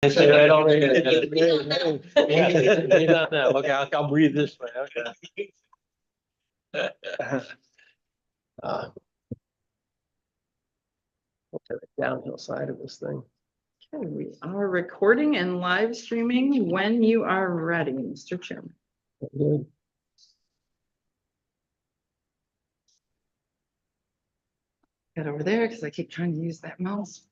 I say right over here. You're not now. Okay, I'll breathe this way. Okay. Okay, the downhill side of this thing. Okay, we are recording and live streaming when you are ready, Mr. Chairman. Good. Get over there because I keep trying to use that mouse.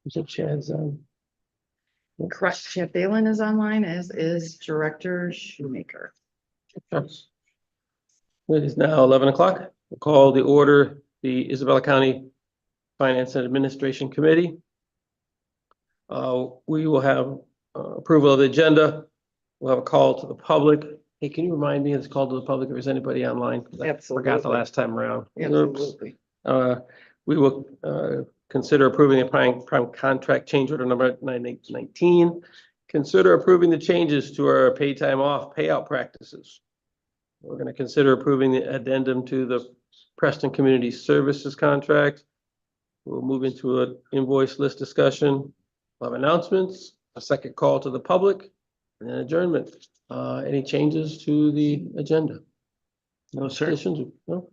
Is it Chad's? Correct. Chad Balin is online, as is Director Shoemaker. It is now 11 o'clock. We'll call the order the Isabella County Finance and Administration Committee. We will have approval of the agenda. We'll have a call to the public. Hey, can you remind me of this call to the public if there's anybody online? 'Cause I forgot the last time around. Oops. Absolutely. We will consider approving a prime contract change order number 9819. Consider approving the changes to our paid time off payout practices. We're going to consider approving the addendum to the Preston Community Services contract. We'll move into an invoice list discussion. We'll have announcements, a second call to the public, and then adjournment. Any changes to the agenda? No, sir. No?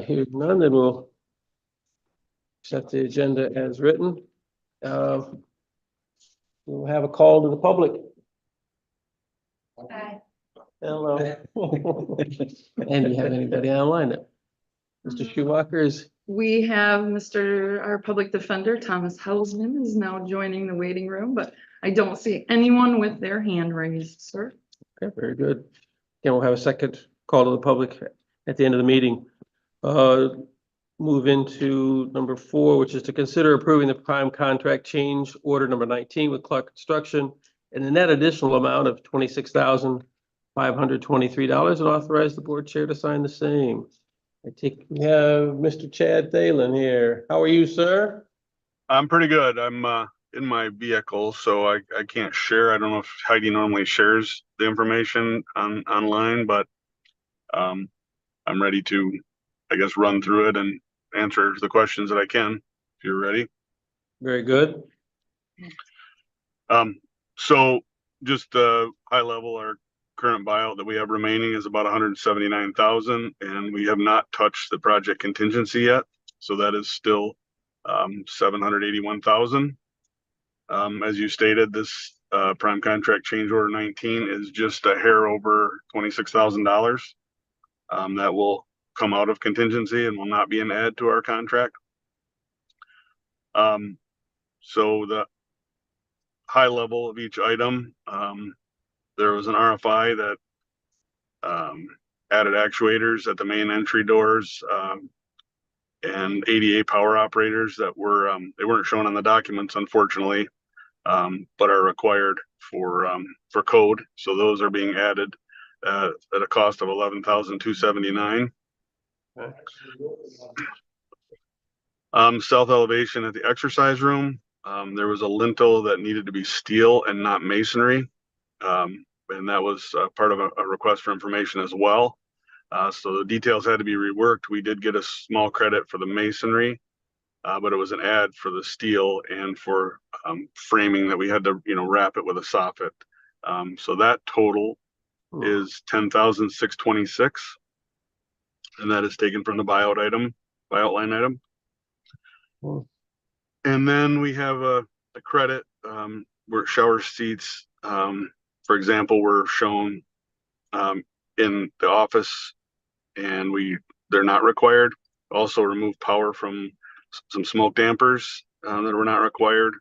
Here's none, then we'll accept the agenda as written. We'll have a call to the public. Hi. Hello. And do you have anybody online? Mr. Schumacher is. We have our public defender, Thomas Helsman, is now joining the waiting room, but I don't see anyone with their hand raised, sir. Okay, very good. Again, we'll have a second call to the public at the end of the meeting. Move into number 4, which is to consider approving the prime contract change order number 19 with Clark Construction and the net additional amount of $26,523 and authorize the board chair to sign the same. We have Mr. Chad Thalen here. How are you, sir? I'm pretty good. I'm in my vehicle, so I can't share. I don't know if Heidi normally shares the information online, but I'm ready to, I guess, run through it and answer the questions that I can, if you're ready. Very good. So just high level, our current buyout that we have remaining is about 179,000, and we have not touched the project contingency yet. So that is still 781,000. As you stated, this prime contract change order 19 is just a hair over $26,000. That will come out of contingency and will not be an add to our contract. So the high level of each item, there was an RFI that added actuators at the main entry doors and ADA power operators that were they weren't shown on the documents, unfortunately, but are required for code. So those are being added at a cost of $11,279. South elevation at the exercise room. There was a lintel that needed to be steel and not masonry. And that was part of a request for information as well. So the details had to be reworked. We did get a small credit for the masonry, but it was an add for the steel and for framing that we had to, wrap it with a soffit. So that total is $10,626, and that is taken from the buyout line item. And then we have a credit where shower seats, for example, were shown in the office, and they're not required. Also remove power from some smoke dampers that were not required,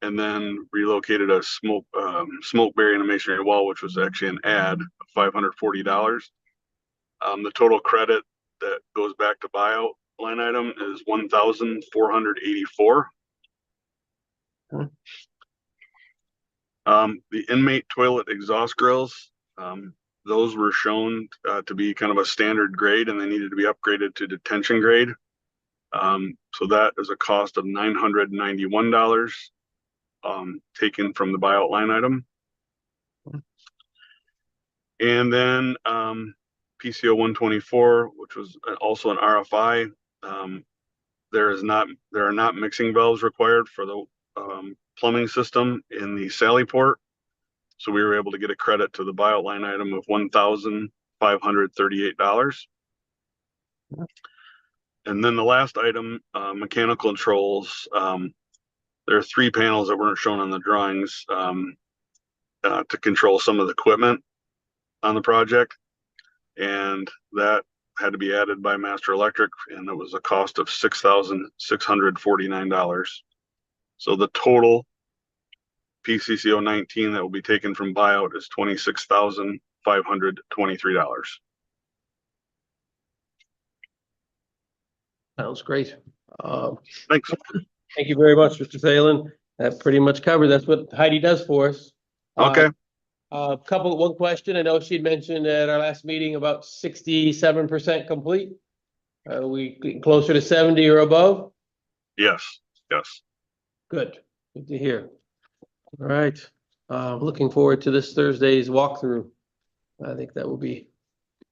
and then relocated a smoke barrier in a masonry wall, which was actually an add of $540. The total credit that goes back to buyout line item is $1,484. The inmate toilet exhaust grills, those were shown to be kind of a standard grade, and they needed to be upgraded to detention grade. So that is a cost of $991, taken from the buyout line item. And then PCO 124, which was also an RFI. There are not mixing valves required for the plumbing system in the Sally Port. So we were able to get a credit to the buyout line item of $1,538. And then the last item, mechanical controls. There are 3 panels that weren't shown on the drawings to control some of the equipment on the project. And that had to be added by Master Electric, and it was a cost of $6,649. So the total PCCO 19 that will be taken from buyout is $26,523. Sounds great. Thanks. Thank you very much, Mr. Thalen. That pretty much covered. That's what Heidi does for us. Okay. One question. I know she'd mentioned at our last meeting about 67% complete. We getting closer to 70 or above? Yes. Good. Good to hear. All right. Looking forward to this Thursday's walkthrough. I think that will be,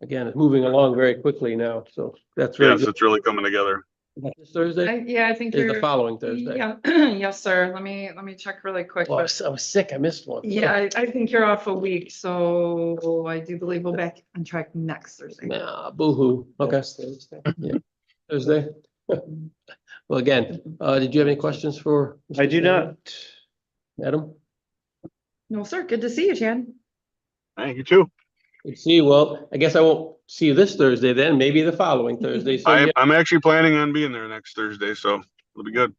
again, it's moving along very quickly now. So that's very Yes, good. it's really coming together. This Thursday Yeah, I think is you're. the following Thursday. Yeah, yes, sir. Let me check really quick. Well, I but- was sick. I missed one. Yeah, I think you're off a week, so I do believe we'll back on track next Thursday. Nah, boo-hoo. Okay. Yeah. Thursday. Well, again, did you have any questions for? I do not. Adam? No, sir. Good to see you, Chad. Thank you too. Good to see you. Well, I guess I won't see you this Thursday then, maybe the following Thursday. So yeah, I'm actually planning on being there next Thursday, so it'll be good.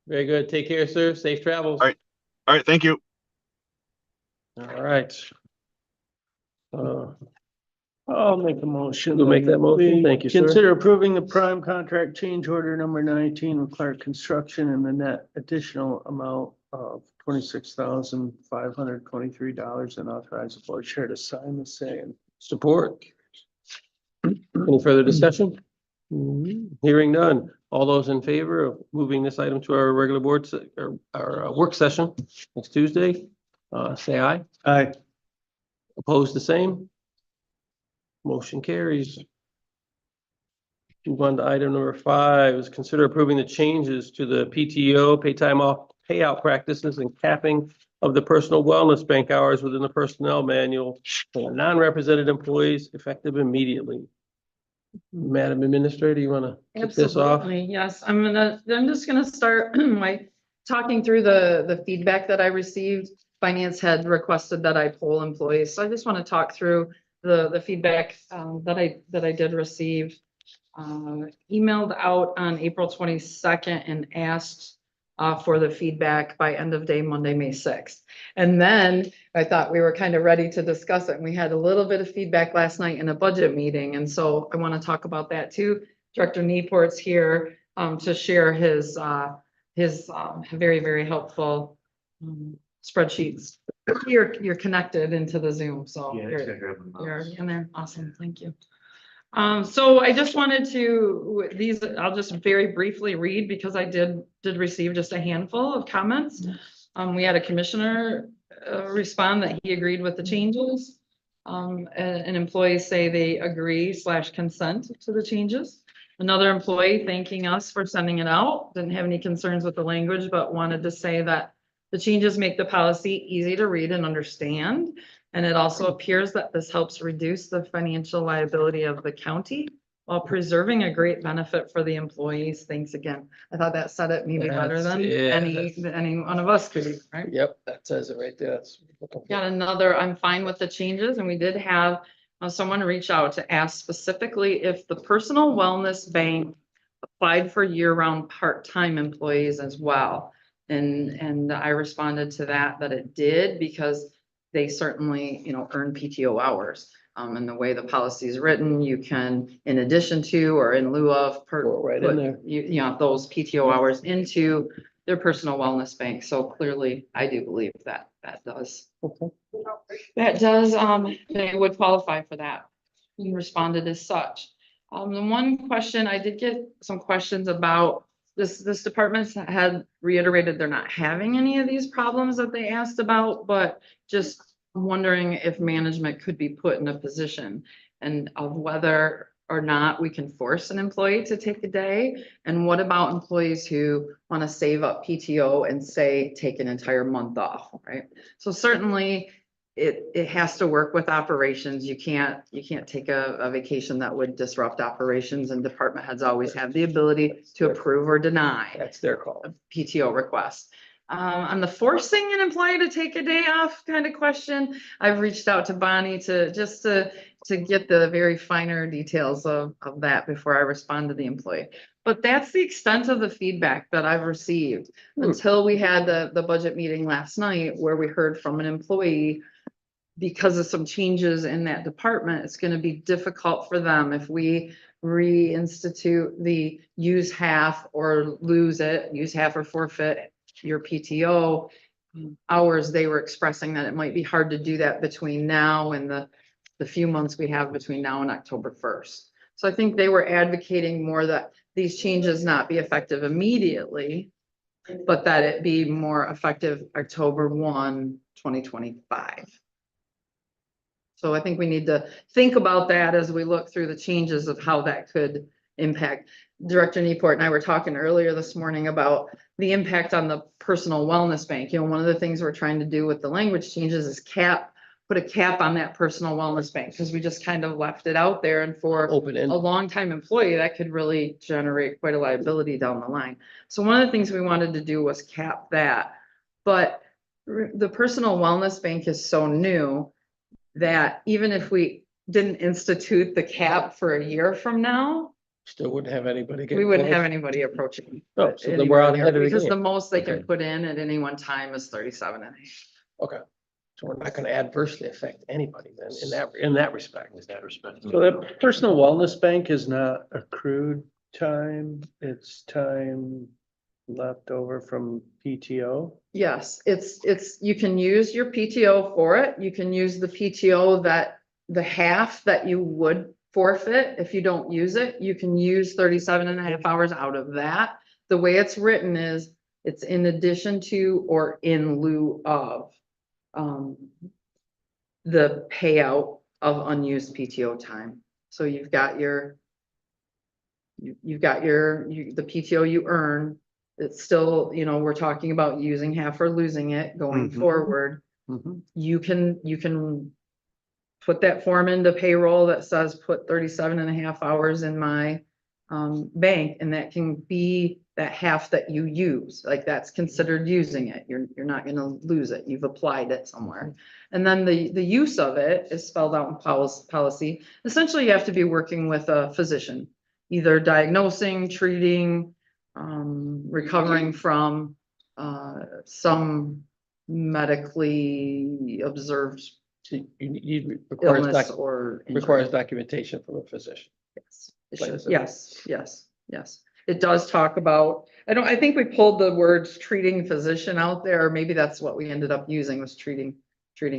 very good. Take care, sir. Safe travels. All right. All right, thank you. All right. I'll make a motion. You'll make that motion? We Thank you, sir. Consider approving the prime contract change order number 19 with Clark Construction and the net additional amount of $26,523 and authorize the board chair to sign the same. Support. Any further discussion? Hearing none. All those in favor of moving this item to our regular board, or our work session next Tuesday, say aye. Aye. Opposed, the same. Motion carries. Move on to item number 5 is consider approving the changes to the PTO, pay time off payout practices and capping of the personal wellness bank hours within the personnel manual for non-represented employees effective immediately. Madam Administrator, you want to kick this off? Absolutely, yes. I'm just gonna start by talking through the feedback that I received. Finance had requested that I poll employees, so I just want to talk through the feedback that I did receive. Emailed out on April 22nd and asked for the feedback by end of day Monday, May 6th. And then I thought we were kind of ready to discuss it. And we had a little bit of feedback last night in a budget meeting. And so I want to talk about that too. Director Nieport's here to share his very, very helpful spreadsheets. You're connected into the Zoom, so you're in there. Awesome, thank you. So I just wanted to, I'll just very briefly read because I did receive just a handful of comments. We had a commissioner respond that he agreed with the changes. An employee say they agree / consent to the changes. Another employee thanking us for sending it out, didn't have any concerns with the language, but wanted to say that the changes make the policy easy to read and understand. And it also appears that this helps reduce the financial liability of the county while preserving a great benefit for the employees. Thanks again. I thought that said it maybe better than any one of us could, right? Yep, that says it right there. That's. Got another, I'm fine with the changes, and we did have someone reach out to ask specifically if the personal wellness bank applied for year-round part-time employees as well. And I responded to that it did, because they certainly, earn PTO hours. And the way the policy is written, you can, in addition to or in lieu of, Right in there. those PTO hours into their personal wellness bank. So clearly, I do believe that does. Okay. That does, they would qualify for that. He responded as such. The one question, I did get some questions about this department had reiterated they're not having any of these problems that they asked about, but just I'm wondering if management could be put in a position and of whether or not we can force an employee to take a day. And what about employees who want to save up PTO and say, take an entire month off, right? So certainly it has to work with operations. You can't take a vacation that would disrupt operations, and department heads always have the ability to approve or deny That's their call. PTO request. On the forcing an employee to take a day off kind of question, I've reached out to Bonnie to get the very finer details of that before I respond to the employee. But that's the extent of the feedback that I've received until we had the budget meeting last night where we heard from an employee. Because of some changes in that department, it's going to be difficult for them if we reinstitute the use half or lose it, use half or forfeit your PTO hours. They were expressing that it might be hard to do that between now and the few months we have between now and October 1st. So I think they were advocating more that these changes not be effective immediately, but that it be more effective October 1, 2025. So I think we need to think about that as we look through the changes of how that could impact. Director Nieport and I were talking earlier this morning about the impact on the personal wellness bank. You know, one of the things we're trying to do with the language changes is put a cap on that personal wellness bank, because we just kind of left it out there, and for Open a end. longtime employee, that could really generate quite a liability down the line. So one of the things we wanted to do was cap that. But the personal wellness bank is so new that even if we didn't institute the cap for a year from now, Still wouldn't have anybody. we wouldn't have anybody approaching. Oh, so then we're out anywhere ahead of near, the because game. the most they can Okay. put in at any one time is 37 and a half. Okay. So we're not gonna adversely affect anybody then in that respect. So that personal wellness bank is not accrued time, it's time left over from PTO. Yes, you can use your PTO for it. You can use the PTO the half that you would forfeit if you don't use it. You can use 37 and a half hours out of that. The way it's written is it's in addition to or in lieu of the payout of unused PTO time. So you've got the PTO you earn. It's still, you know, we're talking about using half or losing it going Mhm. forward. You can put that form into payroll that says put 37 and a half hours in my bank, and that can be that half that you use. Like, that's considered using it. You're not gonna lose it. You've applied it somewhere. And then the use of it is spelled out in policy. Essentially, you have to be working with a physician, either diagnosing, treating, recovering from some medically observed So you requires illness or injury. requires documentation from a physician. Yes, it Like I should. said. Yes. It does talk about, I think we pulled the words treating physician out there, or maybe that's what we ended up using, was treating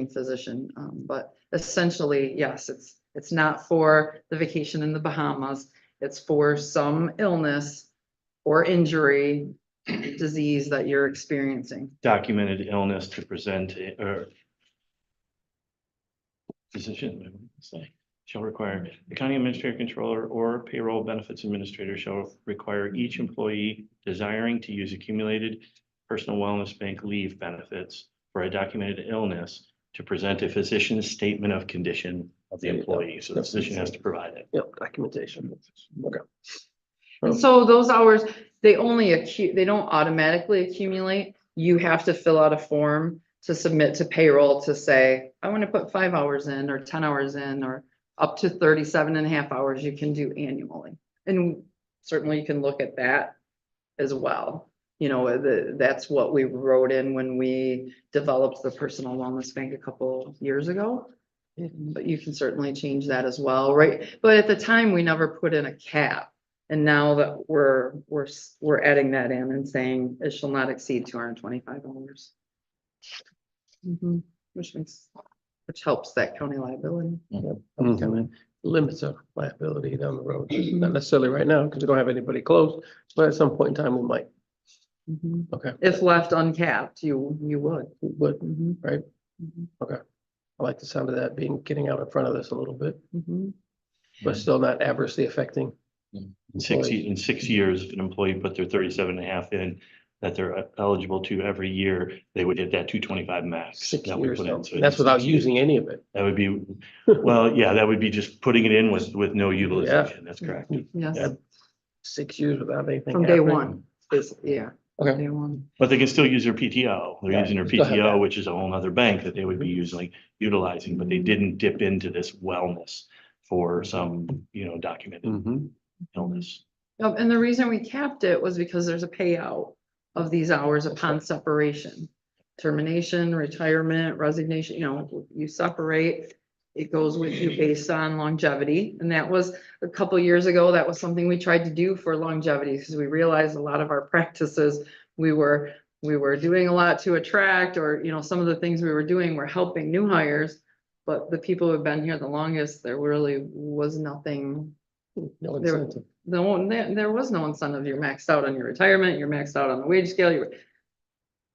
physician. But essentially, yes, it's not for the vacation in the Bahamas. It's for some illness or injury, disease that you're experiencing. Documented illness to present or physician, say, shall require the county administrator, controller, or payroll benefits administrator shall require each employee desiring to use accumulated personal wellness bank leave benefits for a documented illness to present a physician's statement of condition of the There you go. employee. So the physician has to provide it. Yep, documentation. Okay. And so those hours, they don't automatically accumulate. You have to fill out a form to submit to payroll to say, I want to put 5 hours in, or 10 hours in, or up to 37 and a half hours you can do annually. And certainly you can look at that as well. You know, that's what we wrote in when we developed the personal wellness bank a couple years ago. But you can certainly change that as well, right? But at the time, we never put in a cap. And now that we're adding that in and saying it shall not exceed 225 hours. Which helps that county liability. Limits of liability down the road, not necessarily right now, because we don't have anybody close, but at some point in time, we might. Okay. If left uncapped, you would. But, right? Mhm. Okay. I like the sound of that getting out in front of this a little bit, Mhm. but still not adversely affecting. In 6 years, if an employee put their 37.5 in, that they're eligible to every year, they would hit that 225 max. 6 that we years, put in. So that's in without 6 years, using any of it. That would be, well, yeah, that would be just putting it in with no utilization. That's correct. Yes, Yeah. 6 years without anything. from day happening. one, basically, yeah. Okay. Day one. But they can still use their PTO. They're Yeah, using their still have that. PTO, which is a whole nother bank that they would be utilizing, but they didn't dip into this wellness for some, documented illness. Yep, and the reason we capped it was because there's a payout of these hours upon separation. Termination, retirement, resignation, you separate, it goes with you based on longevity. And that was a couple years ago, that was something we tried to do for longevity, because we realized a lot of our practices, we were doing a lot to attract, or, some of the things we were doing were helping new hires. But the people who have been here the longest, there really was nothing. No There- incentive. There was no incentive. You're maxed out on your retirement, you're maxed out on the wage scale,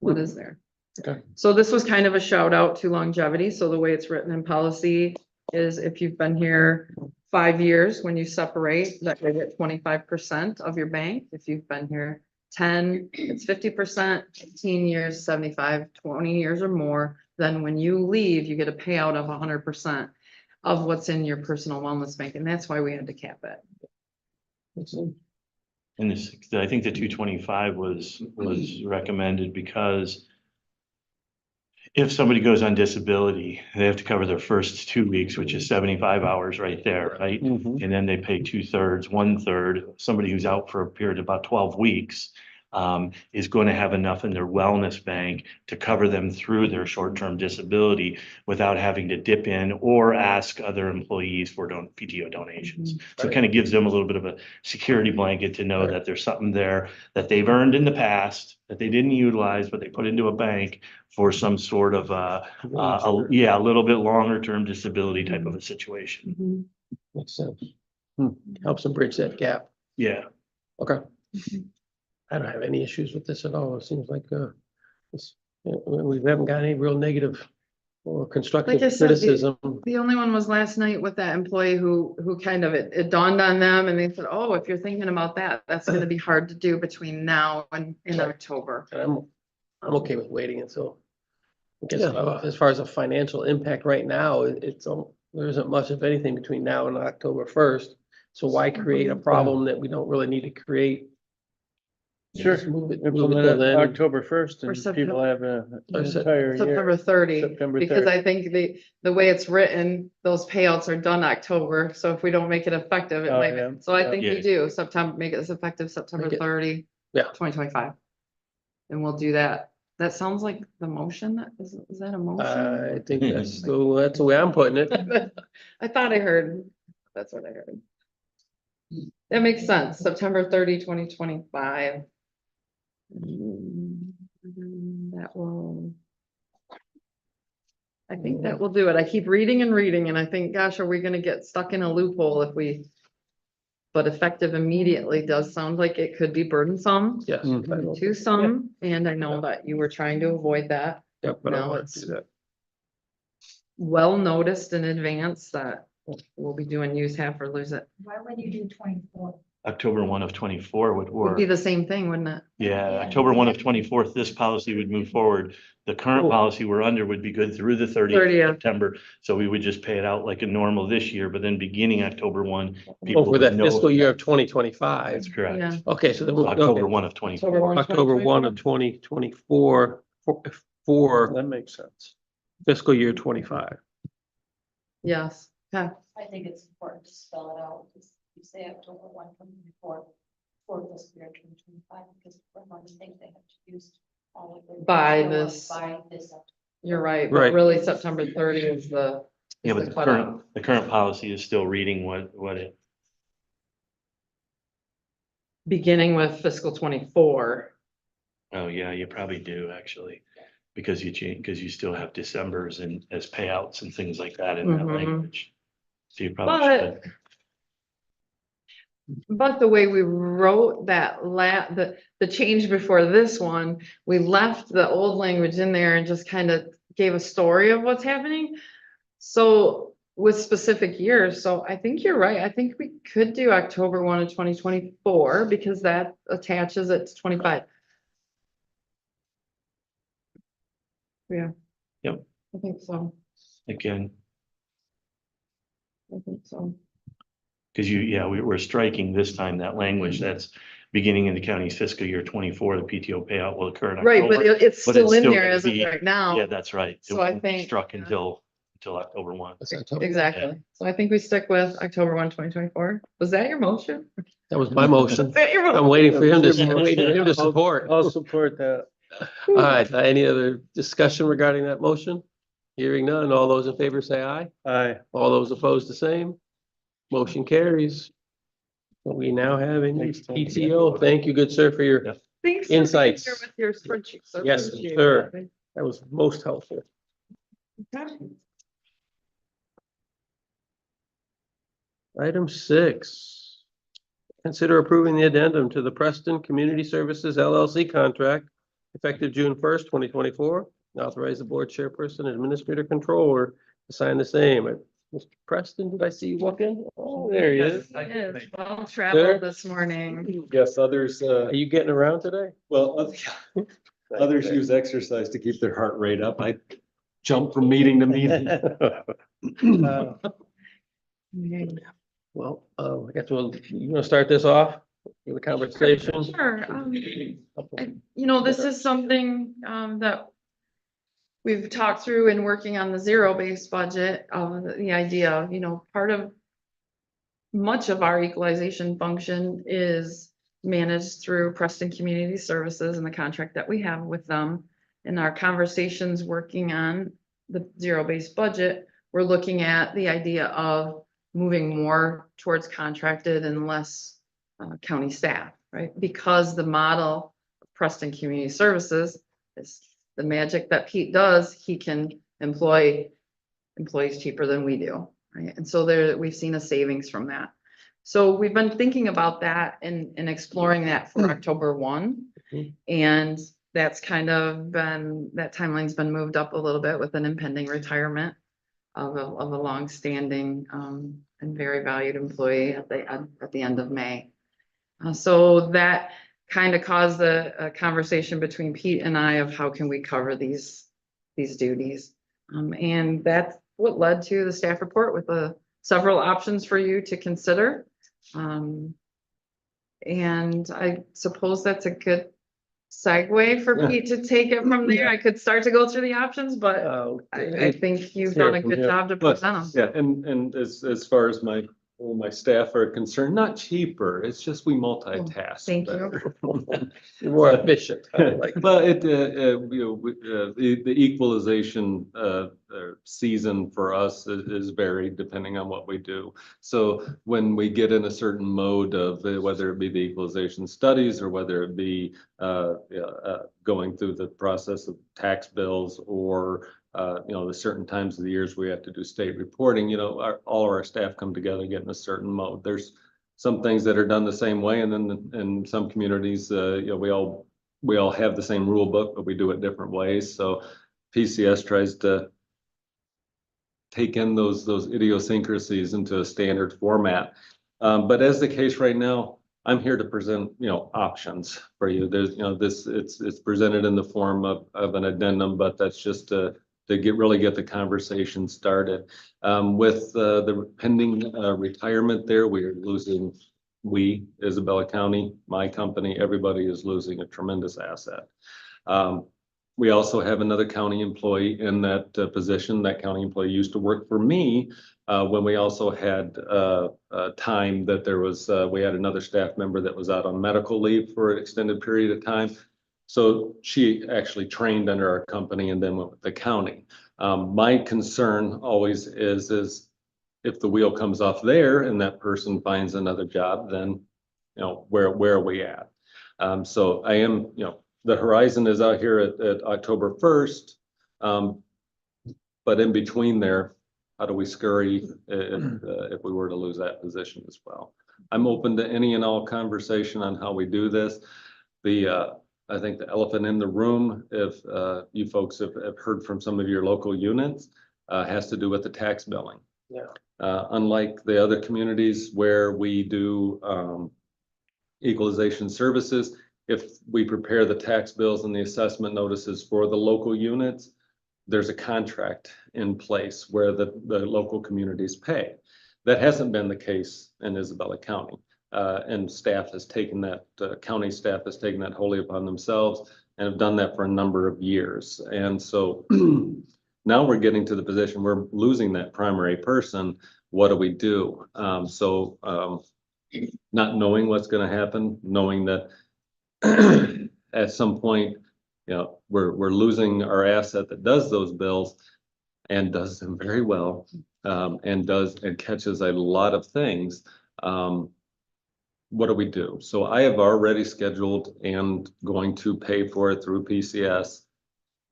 what is there? Okay. So this was kind of a shout out to longevity. So the way it's written in policy is if you've been here 5 years, when you separate, that you get 25% of your bank. If you've been here 10, it's 50%, 15 years, 75, 20 years or more. Then when you leave, you get a payout of 100% of what's in your personal wellness bank. And that's why we had to cap it. And this, I think the 225 was recommended because if somebody goes on disability, they have to cover their first 2 weeks, which is 75 hours right there, right? And then they pay 2/3, 1/3. Somebody who's out for a period of about 12 weeks is going to have enough in their wellness bank to cover them through their short-term disability without having to dip in or ask other employees for PTO donations. So it kind of gives them a little bit of a security blanket to know that there's something there that they've earned in the past that they didn't utilize, but they put into a bank for some sort of a little bit longer term disability type of a situation. Makes sense. Helps them bridge that gap. Yeah. Okay. I don't have any issues with this at all. It seems like, we haven't got any real negative or constructive Like I said, criticism. The only one was last night with that employee who kind of, it dawned on them and they said, oh, if you're thinking about that, that's gonna be hard to do between now and in October. And I'm okay with waiting until. I guess as far as a financial impact right now, there isn't much of anything between now and October 1st. So why create a problem that we don't really need to create? Sure. Just move it Implement till it then. October 1st Or and September- people have an Or entire September year. 30, September because 30. I think the way it's written, those payouts are done October. So if we don't make it effective, it Oh, might, yeah. so I think Yeah. we do make it effective September Make it- 30. Yeah. 2025. And we'll do that. That sounds like the motion. Is that a motion? I think that's the way I'm putting it. I thought I heard, that's what I heard. That makes sense, September 30, 2025. That will. I think that will do it. I keep reading and reading and I think, gosh, are we gonna get stuck in a loophole if we? But effective immediately does sound like it could be burdensome Yes. to some, and I know that you were trying to avoid that. Yep, but I No, want it's- to do that. Well noticed in advance that we'll be doing use half or lose it. Why would you do 24? October 1 of 24 would Would be work. the same thing, wouldn't it? Yeah, Yeah. October 1 of 24, this policy would move forward. The current Cool. policy we're under would be good through the 30th 30th. of September. So we would just pay it out like a normal this year, but then beginning October 1. people Over would that know- fiscal year of 2025. That's correct. Yeah. Okay, so then we'll, October okay. 1 of October 24. 1. October 1 of 2024 for That makes sense. fiscal year 25. Yes, okay, I think it's important to spell it out, because you say October 1 from before, for fiscal year 2025, because everyone thinks they have to use all of their. By PTO this. By this. you're right, Right. but really September 30 is the. Yeah, is but the the cutoff. current policy is still reading what it, Beginning with fiscal 24. oh yeah, you probably do actually. Because because you still have Decembers and as payouts and things like that in that Mhm. language. So you probably But should. But the way we wrote that the change before this one, we left the old language in there and just kind of gave a story of what's happening. So with specific years, so I think you're right. I think we could do October 1 of 2024 because that attaches it to 25. Yeah. Yep. I think so. Again, I think so. because we're striking this time that language that's beginning in the county's fiscal year 24, the PTO payout will occur in Right, but October. it's but still it's in still there gonna as of be- right now. Yeah, that's right. It So I won't think- Struck until October 1. Exactly. So I think we stick with October 1, 2024. Was that your motion? That was my motion. Was that your motion? I'm waiting for him to support. I'll support that. All right, any other discussion regarding that motion? Hearing none, all those in favor say aye. Aye. All those opposed, the same. Motion carries. We now have a new Thanks, Tom. PTO. Thank you, good sir, for your, Yeah. Thanks for being Insights. here with your spreadsheets. I Yes, appreciate sir. that. that was most helpful. Okay. Item 6. Consider approving the addendum to the Preston Community Services LLC contract effective June 1st, 2024. Authorize the board chairperson and administrator controller to sign the same. Mr. Preston, did I see you walk in? Oh, there he is. Yes, well Sir? traveled this morning. Yes, others, Are you getting around today? well, others use exercise to keep their heart rate up. I jump from meeting to meeting. Well, I guess you want to start this off with a conversation? Sure. This is something that we've talked through in working on the zero-based budget, the idea of, part of much of our equalization function is managed through Preston Community Services and the contract that we have with them. In our conversations working on the zero-based budget, we're looking at the idea of moving more towards contracted and less county staff, right? Because the model of Preston Community Services is the magic that Pete does. He can employ employees cheaper than we do, right? And so we've seen a savings from that. So we've been thinking about that and exploring that for October 1. Mhm. And that's kind of that timeline's been moved up a little bit with an impending retirement of a longstanding and very valued employee at the end of May. So that kind of caused a conversation between Pete and I of how can we cover these duties. And that's what led to the staff report with several options for you to consider. And I suppose that's a good segue for Yeah. Pete to take it from there. I could start to go through the options, but I think you've done a good job to But, present them. yeah, and as far as my staff are concerned, not cheaper, it's just we multitask. Thank you. better. You're more efficient. I like that. But the equalization season for us is varied depending on what we do. So when we get in a certain mode of whether it be the equalization studies or whether it be going through the process of tax bills or the certain times of the years we have to do state reporting, all of our staff come together, get in a certain mode. There's some things that are done the same way, and then in some communities, we all have the same rule book, but we do it different ways. So PCS tries to take in those idiosyncrasies into a standard format. But as the case right now, I'm here to present, options for you. There's, it's presented in the form of an addendum, but that's just to really get the conversation started. With the pending retirement there, we, Isabella County, my company, everybody is losing a tremendous asset. We also have another county employee in that position. That county employee used to work for me when we also had time that we had another staff member that was out on medical leave for an extended period of time. So she actually trained under our company and then went with the county. My concern always is if the wheel comes off there and that person finds another job, then, where are we at? So I am, the horizon is out here at October 1st. But in between there, how do we scurry if we were to lose that position as well? I'm open to any and all conversation on how we do this. I think the elephant in the room, if you folks have heard from some of your local units, has to do with the tax billing. Yeah. Unlike the other communities where we do equalization services, if we prepare the tax bills and the assessment notices for the local units, there's a contract in place where the local communities pay. That hasn't been the case in Isabella County. And staff has taken that, county staff has taken that wholly upon themselves and have done that for a number of years. And so now we're getting to the position, we're losing that primary person. What do we do? Not knowing what's going to happen, knowing that at some point, you know, we're losing our asset that does those bills and does them very well, and catches a lot of things. What do we do? So I have already scheduled and going to pay for it through PCS,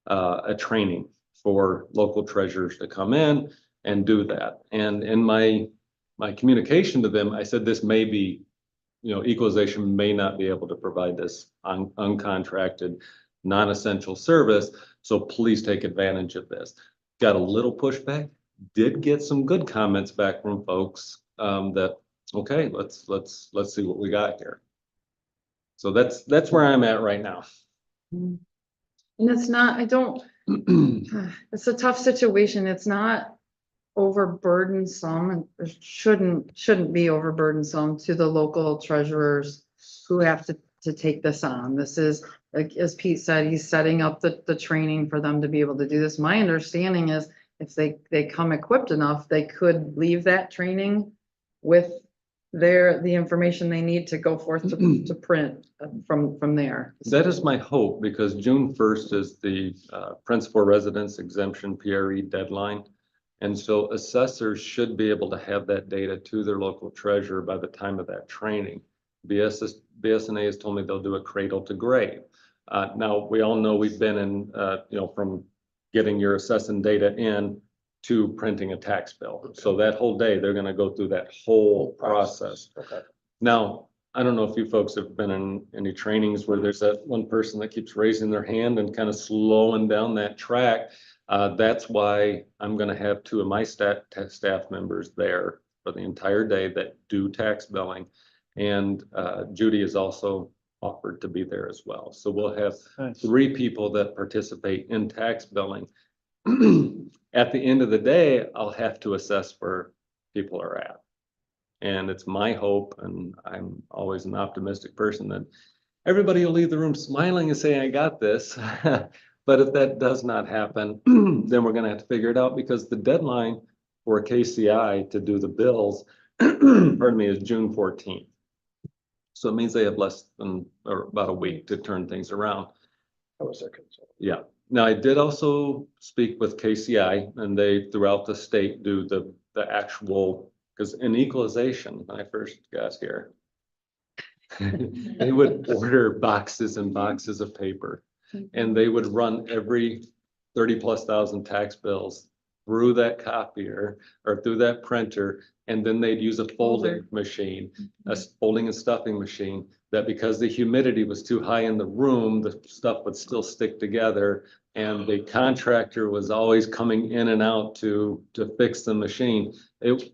a training for local treasurers to come in and do that. And in my communication to them, I said, this may be, you know, equalization may not be able to provide this uncontracted, non-essential service. So please take advantage of this. Got a little pushback, did get some good comments back from folks, that, okay, let's see what we got here. So that's where I'm at right now. And it's not, it's a tough situation. It's not overburdensome and it shouldn't be overburdensome to the local treasurers who have to take this on. This is, like, as Pete said, he's setting up the training for them to be able to do this. My understanding is if they come equipped enough, they could leave that training with the information they need to go forth to print from there. That is my hope, because June 1st is the principal residence exemption PRE deadline. And so assessors should be able to have that data to their local treasurer by the time of that training. BSNA has told me they'll do a cradle to grave. Now, we all know we've been in, you know, from getting your assessing data in to printing a tax bill. Okay. So that whole day, they're going to go through that whole process. Okay. Now, I don't know if you folks have been in any trainings where there's that one person that keeps raising their hand and kind of slowing down that track. That's why I'm going to have two of my staff members there for the entire day that do tax billing. And Judy is also offered to be there as well. So we'll have Nice. 3 people that participate in tax billing. At the end of the day, I'll have to assess where people are at. And it's my hope, and I'm always an optimistic person, that everybody will leave the room smiling and saying, I got this. But if that does not happen, then we're going to have to figure it out, because the deadline for KCI to do the bills, pardon me, is June 14th. So it means they have less than, or about a week to turn things around. That was their concern. Yeah. Now, I did also speak with KCI, and they throughout the state do the actual, because in equalization, when I first got here, they would order boxes and boxes of paper, and they would run every 30,000+ tax bills through that copier or through that printer, and then they'd use a folding machine, a folding and stuffing machine, that because the humidity was too high in the room, the stuff would still stick together, and the contractor was always coming in and out to fix the machine. It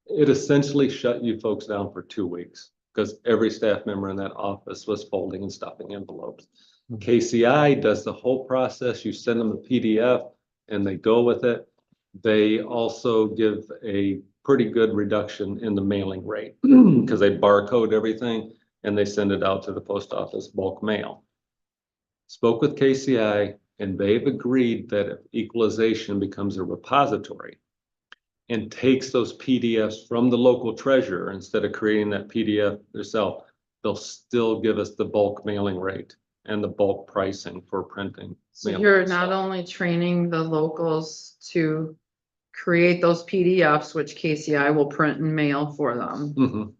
essentially shut you folks down for 2 weeks, because every staff member in that office was folding and stuffing envelopes. KCI does the whole process. You send them a PDF and they go with it. They also give a pretty good reduction in the mailing rate because they barcode everything and they send it out to the post office bulk mail. Spoke with KCI, and they've agreed that if equalization becomes a repository and takes those PDFs from the local treasurer, instead of creating that PDF themselves, they'll still give us the bulk mailing rate and the bulk pricing for printing. So mailing you're stuff. not only training the locals to create those PDFs, which KCI will print and mail for them, Mhm.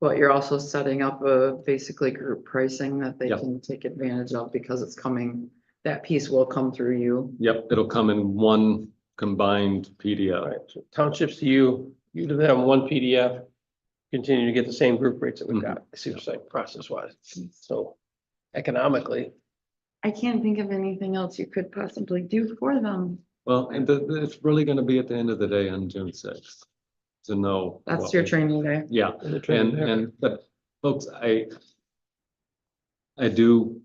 but you're also setting up a basically group pricing that they Yep. can take advantage of, because it's coming, that piece will come through you. Yep, it'll come in one combined PDF. All right, so townships to you to them, one PDF, continue to get the same group rates that we've got. I see what you're saying, process wise. So economically, I can't think of anything else you could possibly do for them. Well, and it's really gonna be at the end of the day on June 6th to know. That's what your we- training day. Yeah, And the training there. but folks, I do,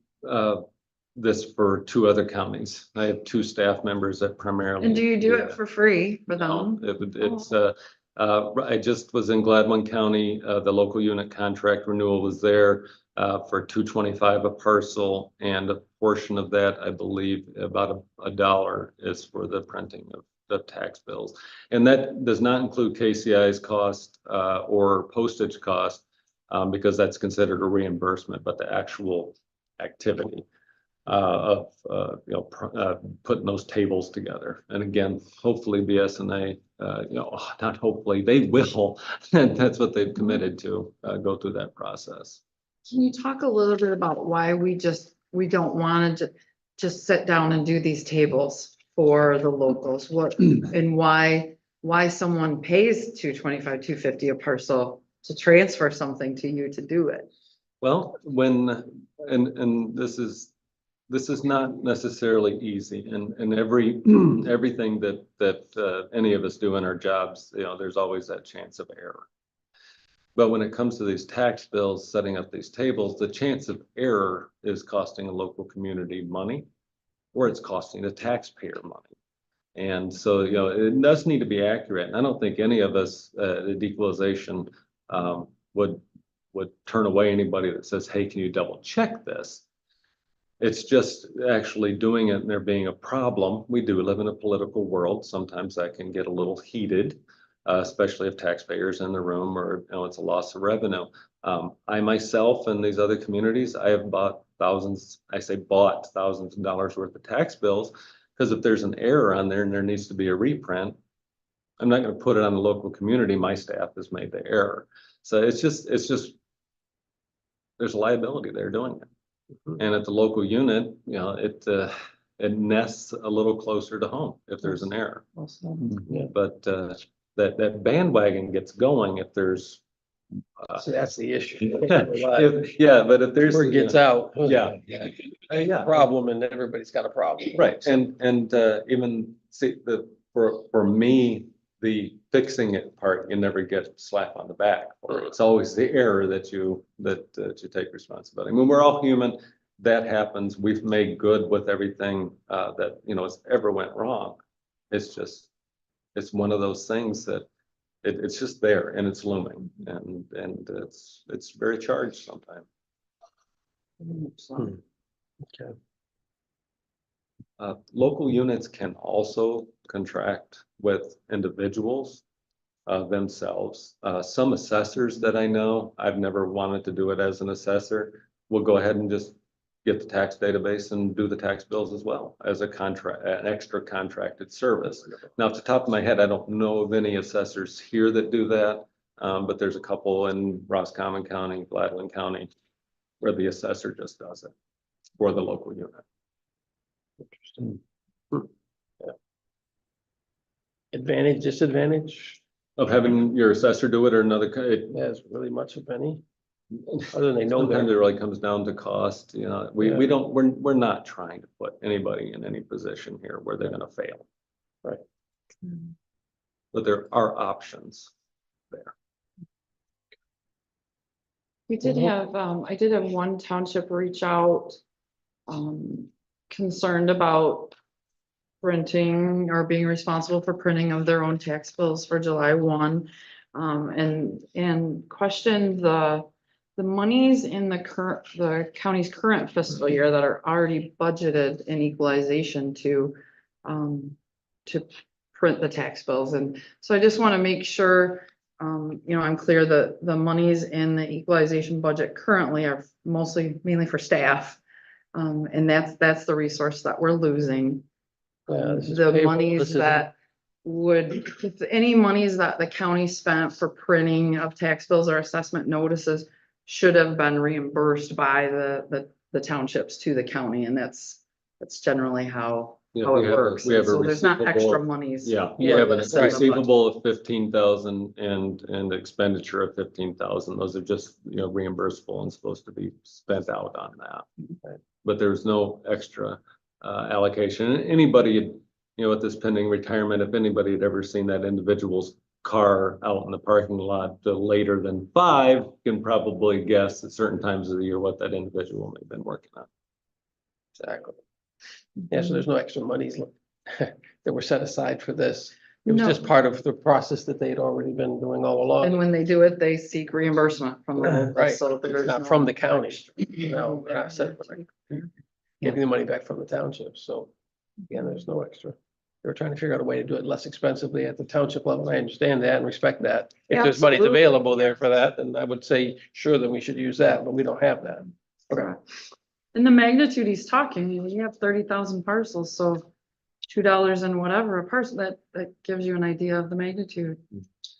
this for 2 other counties. I have 2 staff members that primarily. And do you do it that. for free for No, them? it's, I just was in Gladwin County, the local unit contract renewal was there, for $2.25 a parcel, and a portion of that, I believe, about a dollar is for the printing of the tax bills. And that does not include KCI's cost, or postage cost, because that's considered a reimbursement, but the actual activity of putting those tables together. And again, hopefully BSNA, not hopefully, they will, and that's what they've committed to, go through that process. Can you talk a little bit about why we don't want to just sit down and do these tables for the locals? What, and why someone pays $2.25, $2.50 a parcel to transfer something to you to do it? Well, and this is not necessarily easy, and everything that any of us do in our jobs, there's always that chance of error. But when it comes to these tax bills, setting up these tables, the chance of error is costing a local community money, or it's costing the taxpayer money. And so, it does need to be accurate. And I don't think any of us at Equalization would turn away anybody that says, hey, can you double check this? It's just actually doing it and there being a problem. We do live in a political world. Sometimes that can get a little heated, especially if taxpayers in the room, or it's a loss of revenue. I myself and these other communities, I have bought thousands of dollars worth of tax bills, because if there's an error on there and there needs to be a reprint, I'm not going to put it on the local community. My staff has made the error. So it's just there's a liability there doing it. And at the local unit, it nests a little closer to home if there's an error. Yeah. But that bandwagon gets going if there's. So that's the issue. Yeah, but if there's. Word gets out. Yeah. Yeah. Problem, and everybody's got a problem. Right, and even see for me, the fixing it part, you never get slap on the back. It's always the error that you take responsibility. I mean, we're all human. That happens. We've made good with everything that has ever went wrong. It's one of those things that it's just there and it's looming, and it's very charged sometimes. Okay. Local units can also contract with individuals themselves. Some assessors that I know, I've never wanted to do it as an assessor, will go ahead and just get the tax database and do the tax bills as well as an extra contracted service. Now, off the top of my head, I don't know of any assessors here that do that, but there's a couple in Roscommon County, Gladwin County, where the assessor just does it for the local unit. Interesting. Yeah. Advantage, disadvantage, Of having your assessor do it or another, has really much of any, other than they know sometimes it that. really comes down to cost, we don't, we're not trying to put anybody in any position here where they're gonna fail. Right. But there are options there. We did have, I did have one township reach out, concerned about printing or being responsible for printing of their own tax bills for July 1. And questioned the monies in the county's current fiscal year that are already budgeted in equalization to print the tax bills. And so I just want to make sure, I'm clear that the monies in the equalization budget currently are mainly for staff. And that's the resource that we're losing. Yeah, this is The payroll. monies This is- that if any monies that the county spent for printing of tax bills or assessment notices should have been reimbursed by the townships to the county, and that's generally how Yeah, it we have a- works. we have a So there's not extra receivable- monies. Yeah, we Yeah, have a that's right. receivable of 15,000 and expenditure of 15,000. Those are just, reimbursable and supposed to be spent out on that. But there's no extra allocation. And anybody you know, with this pending retirement, if anybody had ever seen that individual's car out in the parking lot later than 5, you can probably guess at certain times of the year what that individual may have been working on. Exactly. Yeah, so there's no extra monies that were set aside for this. It was No. just part of the process that they'd already been doing all And along. when they do it, they seek reimbursement from the local, Right, so there's not no- from the county. No, they're not set, getting the money back from the township, so again, there's no extra. They're trying to figure out a way to do it less expensively at the township level. I understand that and respect that. If there's money Absolutely. available there for that, then I would say, sure, then we should use that, but we don't have that. Okay. And the magnitude he's talking, you have 30,000 parcels, so $2 and whatever a parcel, that gives you an idea of the magnitude.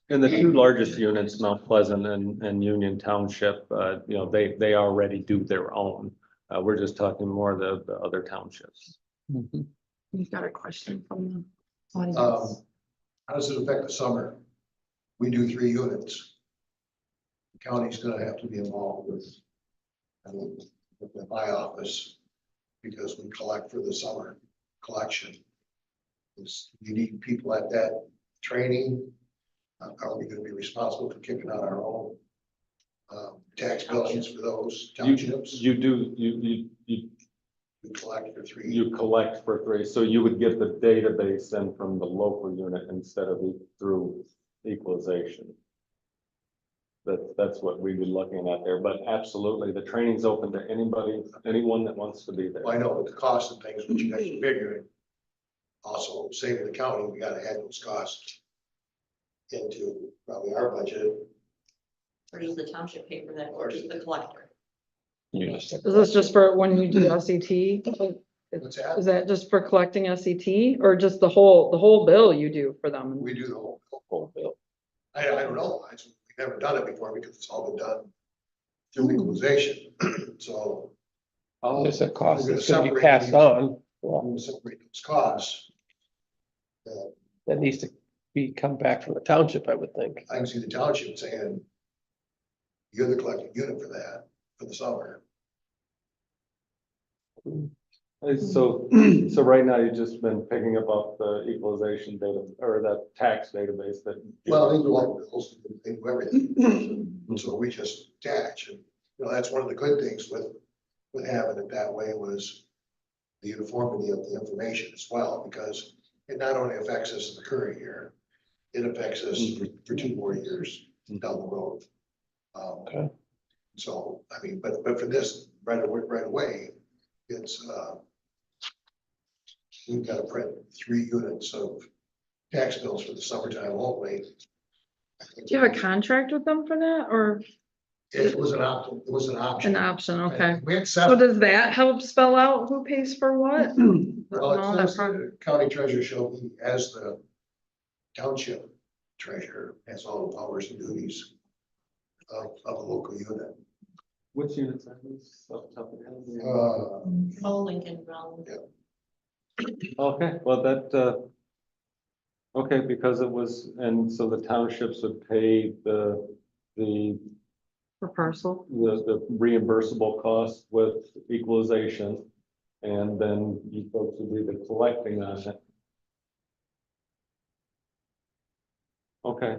And the 2 largest units, Mount Pleasant and Union Township, you know, they already do their own. We're just talking more the other townships. You've got a question from the Um, audience. how does it affect the summer? We do 3 units. The county's gonna have to be involved with, I mean, with my office, because we collect for the summer collection. You need people at that training. Are we gonna be responsible for kicking out our own tax billings for those townships? You do, We collect for 3. you collect for 3, so you would get the database then from the local unit instead of through equalization. That's what we'd be looking at there, but absolutely, the training's open to anybody, anyone that wants to be there. Well, I know with the cost of things, which you guys are figuring, also saving the county, we gotta add those costs into probably our budget. Or does the township pay for that, or does the collector? Is this just for when you do SET? What's that? Is that just for collecting SET or just the whole bill you do for them? We do the whole bill. I don't know. We've never done it before because it's all been done through equalization. So There's a cost We're that's gonna gonna be separate passed these. on, we'll separate those costs. that needs to come back from the township, I would think. I can see the township saying, you're the collecting unit for that, for the summer. So right now, you've just been picking up off the equalization data, or that tax database that. Well, they do all the bills, they do everything. So we just attach, and, you know, that's one of the good things with having it that way was the uniformity of the information as well, because it not only affects us in the current year, it affects us for 2 more years down the road. Okay. So, I mean, but for this right away, it's, we've got to print 3 units of tax bills for the summertime only. Do you have a contract with them for that or It was an option, it was an option. an option? Okay. We had So 7. does that help spell out who pays for what? Well, No, it that says part- the county treasurer shall be as the township treasurer has all the powers and duties of a local unit. Which units are these? Off the top of your head? Oh, Lincoln Brown. Okay, well, that, okay, because it was, and so the townships would pay the Per parcel? reimbursable cost with equalization. And then you folks would do the collecting on it. Okay,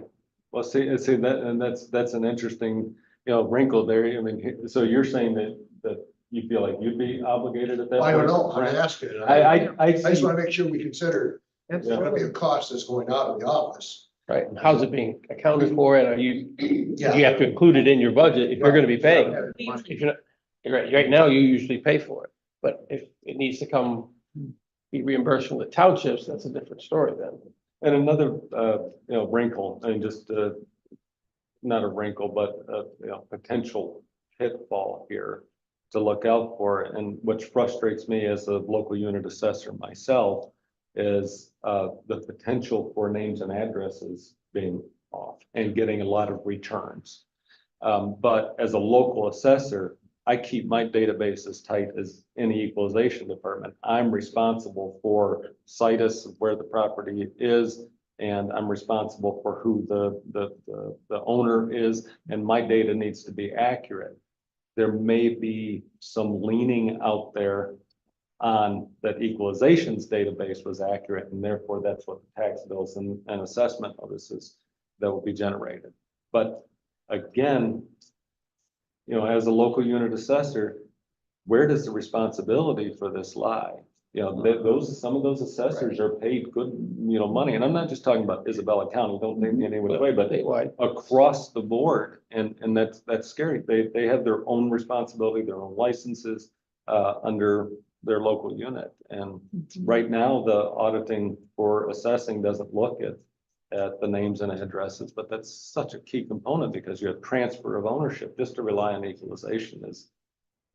well, see that, and that's an interesting, you know, wrinkle there. I mean, so you're saying that you feel like you'd be obligated at that point? I don't know, I'm asking. I I just see, want to make sure we consider, it's Yeah. going to be a cost that's going out of the office. Right, and how's it being accounted for, and you Yeah. have to include it in your budget if you're gonna be paying. We usually If you're not, right now, you usually pay for it, but if it needs to be reimbursed from the townships, that's a different story then. and another, you know, wrinkle, and just, not a wrinkle, but, you know, potential pitfall here to look out for, and which frustrates me as a local unit assessor myself, is, the potential for names and addresses being off and getting a lot of returns. But as a local assessor, I keep my database as tight as any equalization department. I'm responsible for situs of where the property is, and I'm responsible for who the owner is, and my data needs to be accurate. There may be some leaning out there on that equalizations database was accurate, and therefore that's what the tax bills and assessment notices that will be generated. But again, you know, as a local unit assessor, where does the responsibility for this lie? You know, some of those assessors are paid good, you know, money, and I'm not just talking about Isabella County, don't take me any which way, but Statewide. across the board, and that's scary. They have their own responsibility, their own licenses under their local unit. And right now, the auditing for assessing doesn't look at the names and addresses, but that's such a key component because you have transfer of ownership. Just to rely on equalization is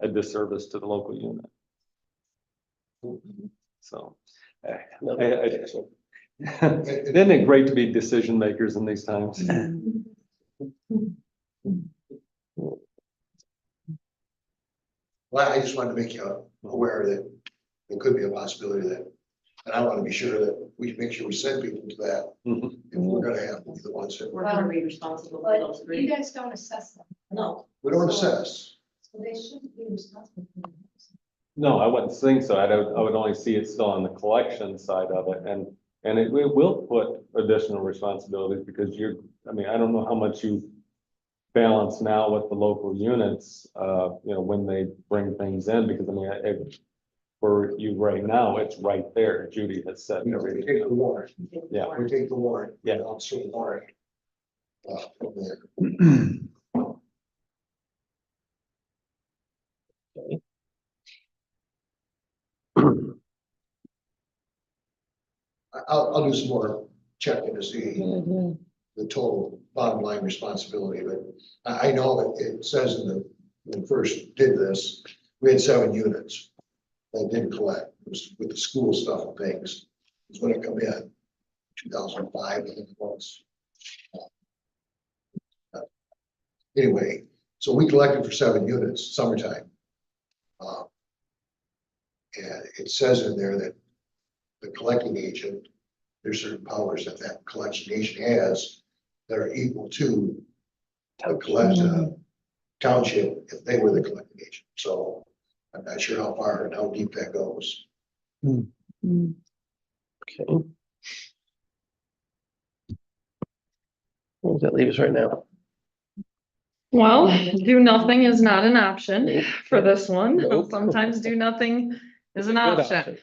a disservice to the local unit. So, No, isn't it great to be decision makers in these times? Well, I just wanted to make you aware that there could be a possibility that, and I want to be sure that we make sure we send people to that. Mhm. If we're gonna have to be the ones that, We're gonna be responsible for those But you three. guys don't assess them. No. we don't assess. So they shouldn't be responsible for them. No, I wouldn't think so. I would only see it still on the collection side of it, and it will put additional responsibilities because I mean, I don't know how much you balance now with the local units, you know, when they bring things in, because I mean, for you right now, it's right there. Judy has said You know, we take the everything. warrant, Yeah. we take the warrant. Yeah. I'll see the warrant. From there. I'll do some more checking to see the total bottom line responsibility, but I know that it says when we first did this, we had 7 units that didn't collect. It was with the school stuff and things. It's when it come in, 2005, I think it was. Anyway, so we collected for 7 units, summertime. And it says in there that the collecting agent, there's certain powers that collection agent has that are equal to the township if they were the collecting agent. So I'm not sure how far and how deep that goes. Okay. Where does that leave us right now? Well, do nothing is not an option for this one. Nope. Sometimes do nothing is an Good option.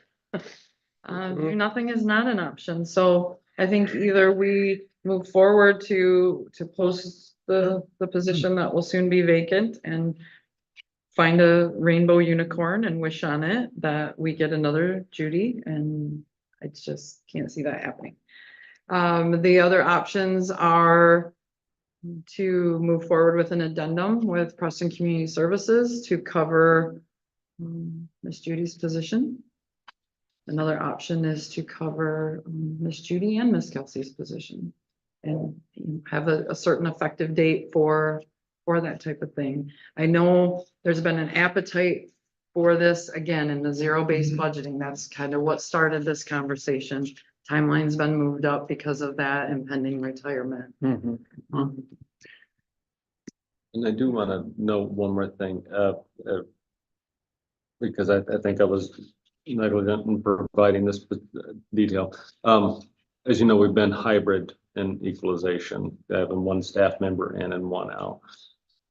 Do nothing is not an option, so I think either we move forward to post the position that will soon be vacant and find a rainbow unicorn and wish on it that we get another Judy, and I just can't see that happening. The other options are to move forward with an addendum with Preston Community Services to cover Miss Judy's position. Another option is to cover Miss Judy and Miss Kelsey's position and have a certain effective date for that type of thing. I know there's been an appetite for this again in the zero-based budgeting. That's kind of what started this conversation. Timeline's been moved up because of that impending retirement. And I do want to note one more thing, because I think I was negligent in providing this detail. As you know, we've been hybrid in equalization, having one staff member in and one out.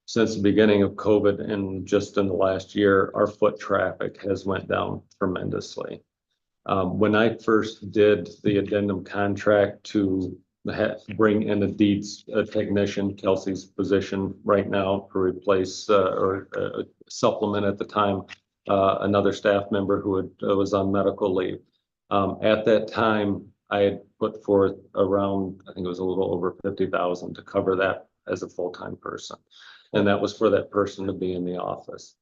Since the beginning of COVID and just in the last year, our foot traffic has went down tremendously. When I first did the addendum contract to bring in a deeds technician, Kelsey's position right now, to replace or supplement at the time another staff member who was on medical leave. At that time, I had put forth around, I think it was a little over 50,000 to cover that as a full-time person. And that was for that person to be in the office.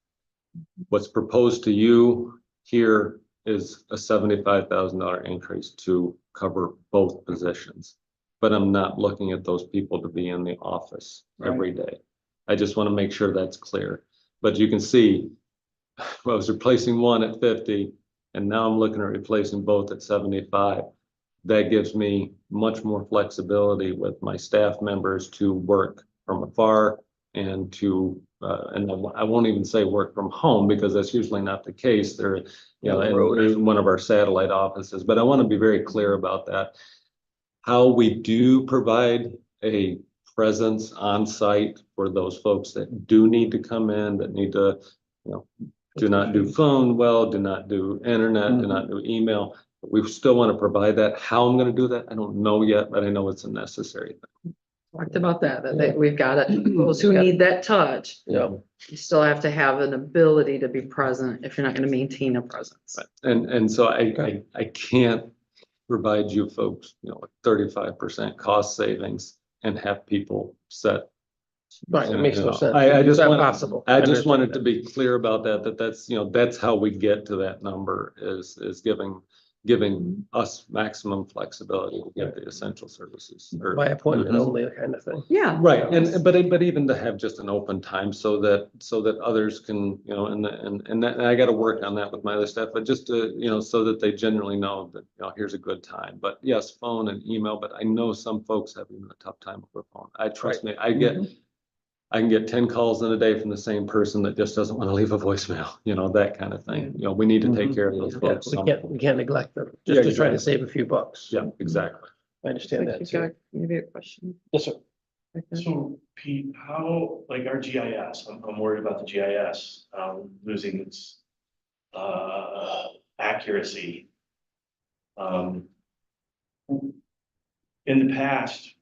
What's proposed to you here is a $75,000 increase to cover both positions. But I'm not looking at those people to be in the office every day. I just want to make sure that's clear. But you can see, I was replacing one at 50, and now I'm looking at replacing both at 75. That gives me much more flexibility with my staff members to work from afar and to, and I won't even say work from home because that's usually not the case. They're, you know, in one of our satellite offices, but I want to be very clear about that. How we do provide a presence on site for those folks that do need to come in, that need to, you know, do not do phone well, do not do internet, do not do email. We still want to provide that. How I'm going to do that, I don't know yet, but I know it's a necessary thing. Talked about that we've got it. Those who need that touch, Yeah. you still have to have an ability to be present if you're not gonna maintain a presence. And so I can't provide you folks, you know, 35% cost savings and have people set. Right, it makes no You know, sense. I It's just not want, possible. I just understand wanted to that. be clear about that, that's, you know, that's how we get to that number is giving us maximum flexibility to get the essential services. or- By appointment Mhm. only kind of thing. Yeah. Right, but even to have just an open time so that others can, you know, and I gotta work on that with my other staff, but just to, you know, so that they generally know that, you know, here's a good time. But yes, phone and email, but I know some folks have even a tough time with their phone. Trust me, I can get 10 calls in a day from the same person that just doesn't want to leave a voicemail, you know, that kind of thing. You know, we need to take care of those Yeah, folks. we can't neglect them, Yeah, just to try to exactly. save a few bucks. Yeah, exactly. I understand that You've too. got maybe a question. Yes, sir. So Pete, how, like our GIS, I'm worried about the GIS, losing its, accuracy. In the past,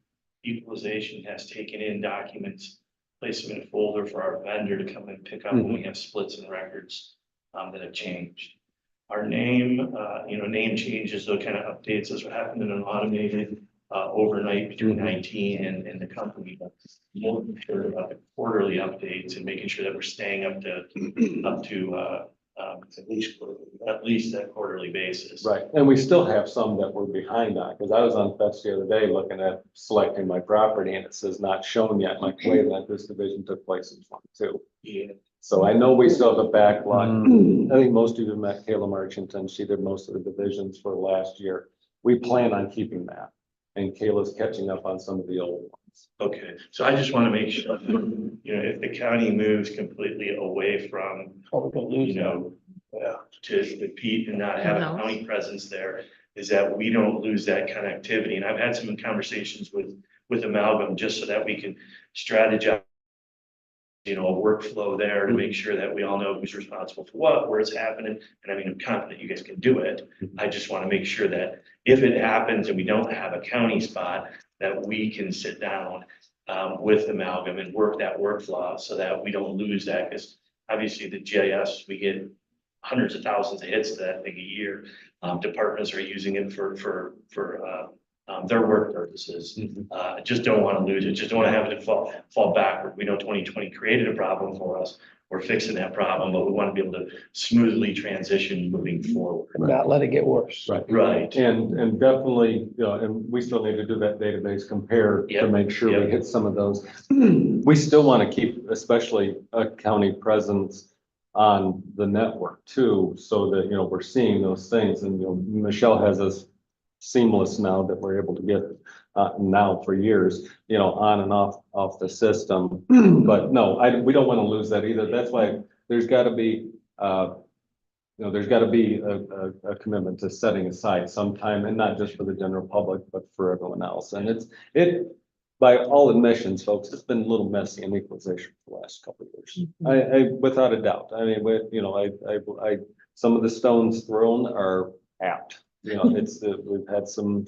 equalization has taken in documents, placed them in a folder for our vendor to come and pick up when we have splits in records, that have changed. Our name, name changes, those kind of updates, those are happening in an automated, overnight between IT and the company. But more concerned about the quarterly updates and making sure that we're staying up to at least that quarterly basis. Right, and we still have some that we're behind on, because I was on Fetch the other day looking at selecting my property and it says not shown yet. My claim that this division took place in 22. Yeah. So I know we still have a backlog. I think most of you met Kayla Marchington. She did most of the divisions for last year. We plan on keeping that. And Kayla's catching up on some of the old ones. Okay, so I just want to make sure, if the county moves completely away from, Oh, we're gonna lose that. to Pete and not have a In-house. county presence there, is that we don't lose that connectivity. And I've had some conversations with Amalgam just so that we can strategize, a workflow there to make sure that we all know who's responsible for what, where it's happening. And I mean, I'm confident you guys can do it. I just want to make sure that if it happens and we don't have a county spot, that we can sit down with Amalgam and work that workflow so that we don't lose that. Because obviously the GIS, we get hundreds of thousands of hits to that thing a year. Departments are using it for their work purposes. Just don't want to lose it. Just don't want to have it fall backward. We know 2020 created a problem for us. We're fixing that problem, but we want to be able to smoothly transition moving forward. Not let it get worse. Right. And definitely, and we still need to do that database compare to Yep, make sure yep. we hit some of those. We still want to keep especially a county presence on the network too, so that, we're seeing those things. And, Michelle has us seamless now that we're able to get now for years, on and off the system. But no, we don't want to lose that either. That's why there's got to be, there's got to be a commitment to setting aside some time, and not just for the general public, but for everyone else. And it by all admissions, folks, it's been a little messy in equalization for the last couple of years. I without a doubt. I mean, some of the stones thrown are apt. We've had some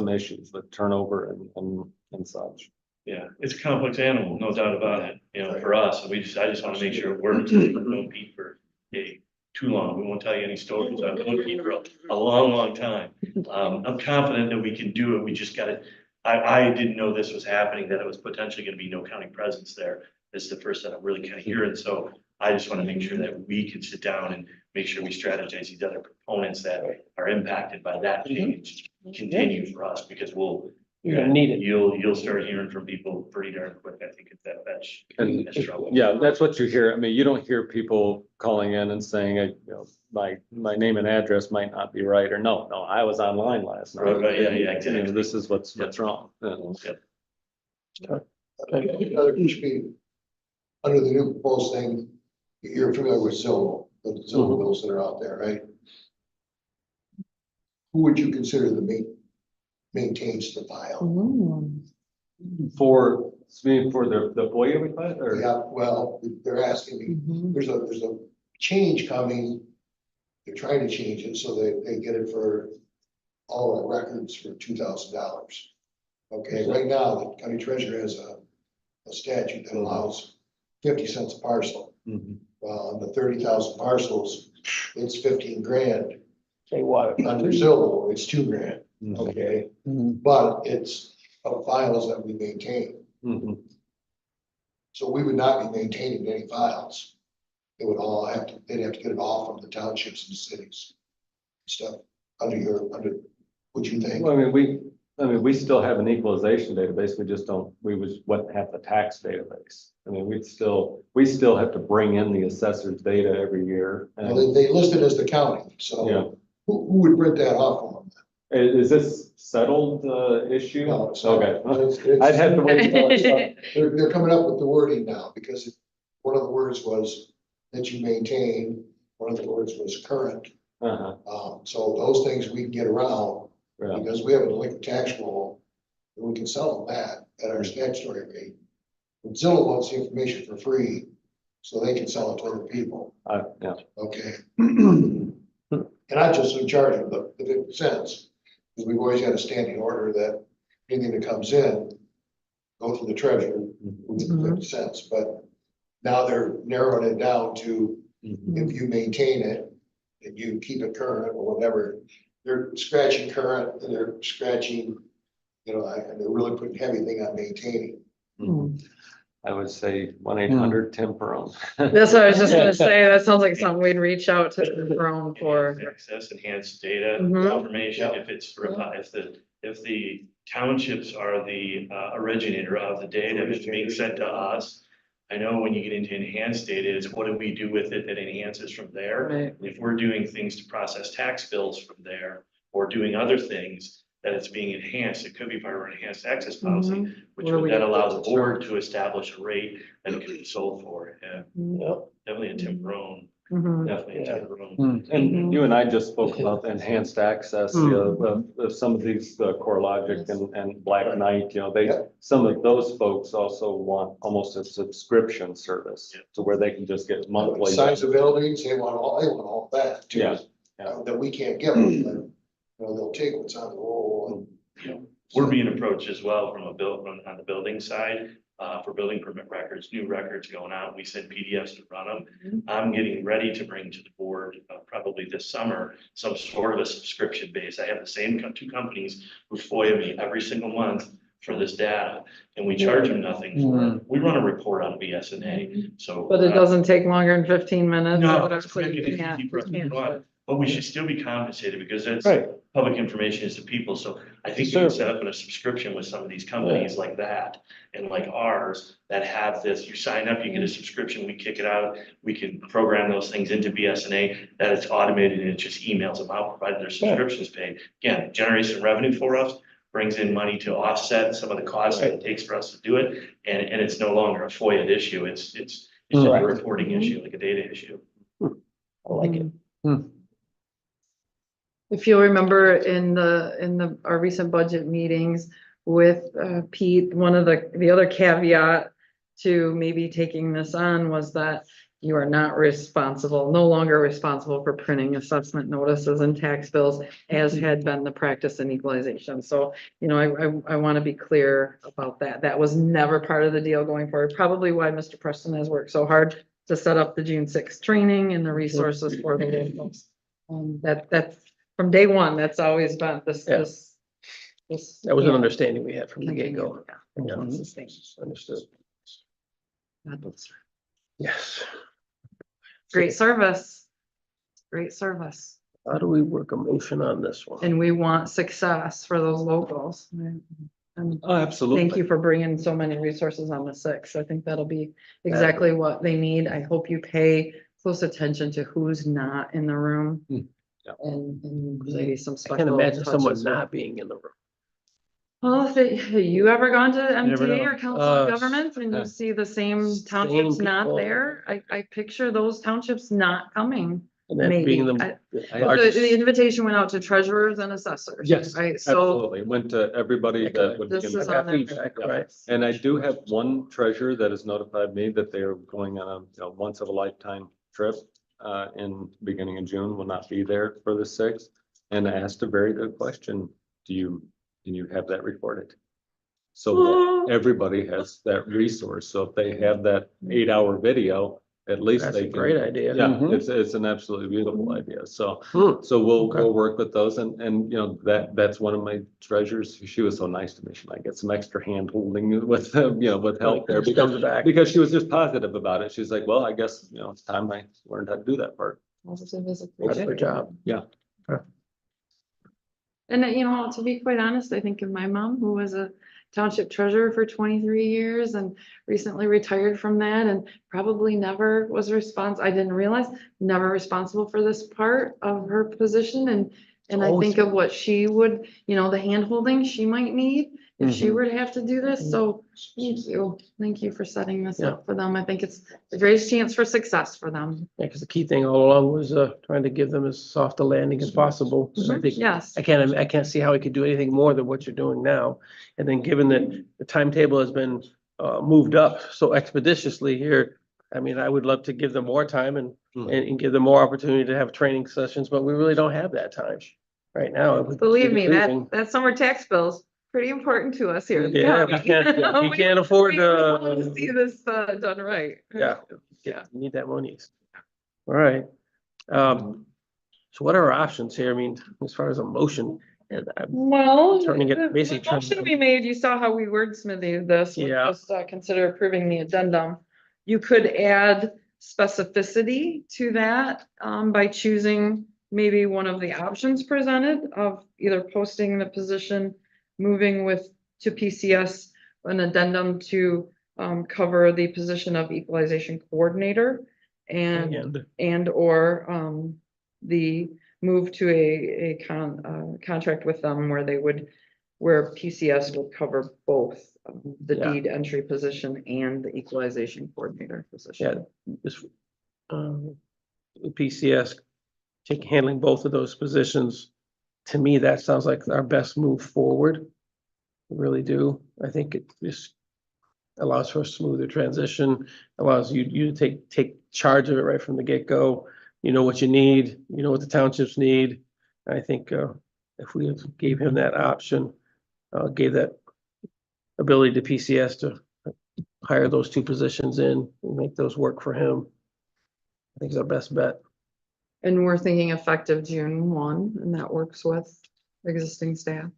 issues with turnover and such. Yeah, it's a complex animal, no doubt about it, for us. I just want to make sure it works. We don't Pete for too long. We won't tell you any stories. I've known Pete for a long time. I'm confident that we can do it. We just got to, I didn't know this was happening, that it was potentially going to be no county presence there. This is the first that I'm really kind of hearing. So I just want to make sure that we can sit down and make sure we strategize these other components that are impacted by that change continue for us, because You're gonna need it. You'll start hearing from people pretty darn quick, I think, if that's trouble. Yeah, that's what you hear. I mean, you don't hear people calling in and saying, my name and address might not be right, or no, I was online last night. Right, yeah, exactly. This is what's wrong. Yep. Another issue, under the new proposed thing, you're familiar with Zillow, the Zillow bills that are out there, right? Who would you consider maintains the file? For, for the FOIA request or? Yeah, well, they're asking me, there's a change coming. They're trying to change it so they get it for all our records for $2,000. Okay, right now, the county treasurer has a statute that allows 50 cents a parcel. Mhm. Well, on the 30,000 parcels, it's 15 grand. Say what? Under Zillow, it's 2 grand, Mhm. okay? But it's files that we maintain. Mhm. So we would not be maintaining any files. It would all have to, they'd have to get it all from the townships and cities. Stuff under what you think? Well, we still have an equalization database, we just don't, wouldn't have the tax database. I mean, we still have to bring in the assessor's data every year. Well, And, they list it as the county, yeah, so who would print that off for them? is this settled, issue? No, it's not. Okay. It's- I'd have to wait till They're coming up with the wording now, because one of the words was that you maintain, one of the words was current. uh-huh, So those things we can get around, yeah, because we have a delinquent tax roll, and we can sell them that at our statutory rate. But Zillow wants the information for free, so they can sell it to other people, yeah, okay? And I'm just in charge of the 50 cents, because we've always had a standing order that anything that comes in, go through the treasurer, we get the 50 cents, but now they're narrowing it down to Mhm. if you maintain it and you keep it current or whatever, they're scratching current and they're scratching, and they're really putting heavy thing on maintaining. I would say 1-800-TEMPERONE. That's what I was just gonna say. That sounds like something we'd reach out to the Brown for. Access, enhanced data, Mhm. information, Yeah. if the townships are the originator of the data, it's being sent to us. I know when you get into enhanced data, it's what do we do with it that enhances from there? Right. If we're doing things to process tax bills from there, or doing other things, that it's being enhanced, it could be part of our enhanced access policy, which Where would we then get allow the the board to establish a rate that it can be sold for, yeah, Yep. definitely a Timberone, Mhm. definitely a Yeah. Timberone. And you and I just spoke about enhanced access, of some of these, CoreLogic and Black Knight, Yep. some of those folks also want almost a subscription service Yeah. to where they can just get monthly. Size of buildings, they want all that too. Yeah, yeah. That we can't give them, but, they'll take what's on the roll and. We're being approached as well from on the building side, for building permit records, new records going out. We send PDFs to run them. I'm getting ready to bring to the board, probably this summer, some sort of a subscription base. I have the same two companies who FOIA me every single month for this data, and we charge them nothing for it. We run a report on BSNA, so. But it doesn't take longer than 15 minutes. or No, whatever, it's so you quick and can't- easy for us you to can't run. do it. But we should still be compensated because that's Right. public information is to people. So I think you can set up a subscription with some of these companies like that. And like ours that have this, you sign up, you get a subscription, we kick it out. We can program those things into BSNA that it's automated and it just emails them out, provided their subscriptions paid. Again, generates some revenue for us, brings in money to offset some of the costs that it takes for us to do it. And it's no longer a FOIA issue. It's just a Right. reporting issue, like a data issue. I like it. If you'll remember our recent budget meetings with Pete, one of the other caveat to maybe taking this on was that you are not no longer responsible for printing assessment notices and tax bills, as had been the practice in equalization. So, I want to be clear about that. That was never part of the deal going forward. Probably why Mr. Preston has worked so hard to set up the June 6th training and the resources for the locals. That's from day one, that's always been this. Yeah. This. That was an understanding we had from the thinking, get-go. yeah. Yeah. It's the same. Understood. God bless her. Yes. Great service. Great service. How do we work a motion on this one? And we want success for those locals. And Oh, absolutely. thank you for bringing so many resources on the 6th. I think that'll be exactly what they need. I hope you pay close attention to who's not in the room. Hmm. Yeah. And maybe some I special. can imagine someone touches. not being in the room. Well, if you ever gone to never MTA know. or Council of Uh, Governments and you uh, see the same townships not people. there, I picture those townships not coming. And that being Maybe. the I- The, largest. the invitation went out to treasurers and assessors. Yes, Right, so absolutely. Went to everybody that would be. this is I got on there. feedback, right? And I do have one treasurer that has notified me that they are going on a, once of a lifetime trip in beginning of June, will not be there for the 6th. And I asked a very good question. Can you have that recorded? So that everybody has that resource. So if they have that 8-hour video, at least That's they a can. great idea. Yeah, Mhm. it's an absolutely beautiful idea. So Hmm. we'll, Okay. we'll work with those and, that's one of my treasures. She was so nice to me. She might get some extra hand holding with, with help there She comes back. because she was just positive about it. She's like, well, I guess, it's time I learned how to do that part. Positive is a That's great her job. Yeah. And to be quite honest, I think of my mom, who was a township treasurer for 23 years and recently retired from that and probably never was I didn't realize, never responsible for this part of her position. And I Oh, think of what she would, the hand holding she might need if she Mhm. were to have to do this. So thank you. Thank you for setting this Yeah. up for them. I think it's the greatest chance for success for them. Yeah, because the key thing all along was trying to give them as soft a landing as possible. So I think Yes. I can't see how we could do anything more than what you're doing now. And then given that the timetable has been moved up so expeditiously here, I mean, I would love to give them more time and give them more opportunity to have training sessions, but we really don't have that time right now. with Believe me, leaving. that summer tax bill's pretty important to us here. in the Yeah, we county. can't, we can't afford We wanna see to, this done right. yeah, we need that money. All right. So what are our options here? I mean, as far as a motion, and Well, Turning it- the basically turning motion it- we made, you saw how we wordsmithed this. We'll Yeah. Just consider approving the addendum. You could add specificity to that by choosing maybe one of the options presented of either posting the position, moving to PCS, an addendum to cover the position of equalization coordinator and or the move to a contract with them where PCS would cover both the Yeah. deed entry position and the equalization coordinator position. this, PCS handling both of those positions, to me, that sounds like our best move forward. I really do. I think it just allows for a smoother transition, allows you to take charge of it right from the get-go. You know what you need, you know what the townships need. I think if we gave him that option, gave that ability to PCS to hire those two positions in and make those work for him, I think is our best bet. And we're thinking effective June 1, and that works with existing staff.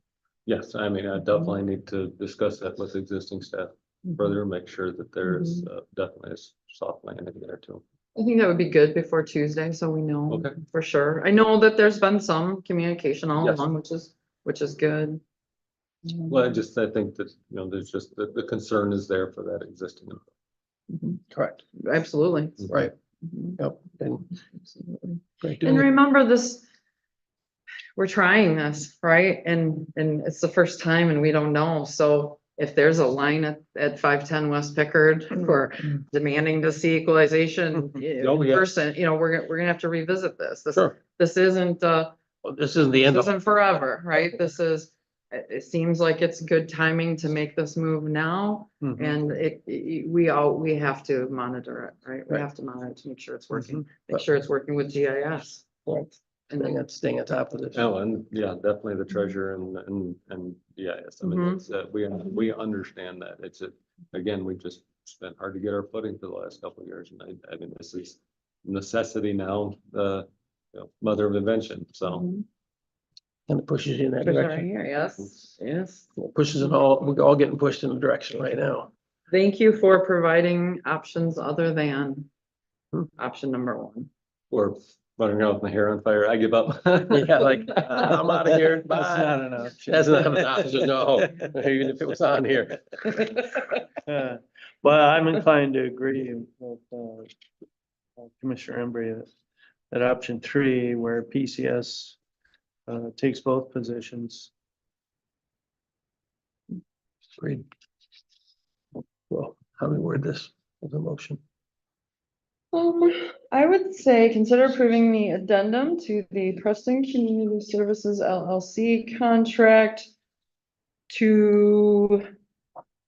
Yes, I mean, I definitely need to discuss that with existing staff further, make sure that there's definitely a soft landing there too. I think that would be good before Tuesday, so we know Okay. for sure. I know that there's been some communication all Yes. along, which is good. Well, I think that, there's just the concern is there for that existing. Mhm. Correct. Absolutely. Right. Mhm. Yep. And Absolutely. great And doing it. remember this, we're trying this, right? And it's the first time and we don't know. So if there's a line at 510 West Pickard for demanding to see equalization Oh, in yeah. person, we're gonna have to revisit this. Sure. This isn't, Well, this isn't the end this of. isn't forever, right? It seems like it's good timing to make this move now. Mhm. And we have to monitor it, right? We Right. have to monitor it to make sure it's working, make But- sure it's working with GIS. Right. And then, Staying on top of this. Oh, and yeah, definitely the treasurer and yes, I mean, Mhm. it's, we understand that. Again, we just spent hard to get our footing for the last couple of years. And I mean, this is necessity now, mother of invention. So Mhm. And it pushes you in that Push right direction. here, yes, yes. It pushes it all, we're all getting pushed in the direction right now. Thank you for providing options other than Hmm. option number 1. we're running around with my hair on fire. I give up. Yeah, like, I'm out of here. That's Bye. not enough. That's not an option, no, even if it was on here. Well, I'm inclined to agree with Commissioner Embry that option 3, where PCS takes both positions. Agreed. Well, how do we word this as a motion? I would say consider approving the addendum to the Preston Community Services LLC contract to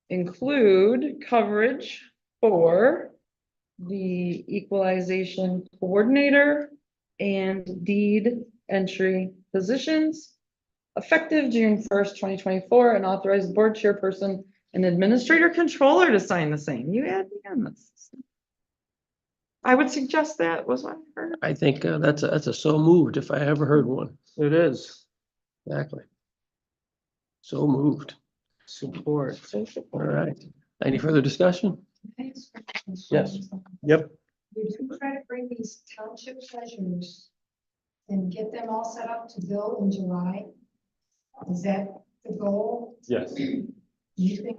include coverage for the equalization coordinator and deed entry positions effective June 1st, 2024, and authorize the board chairperson and administrator controller to sign the same. You had me on this. I would suggest that was what I heard. I think that's a so moved if I ever heard one. It is. Exactly. So moved. Support. All right. Any further discussion? Yes. Yep. You do try to bring these township treasurers and get them all set up to bill in July. Is that the goal? Yes. You think?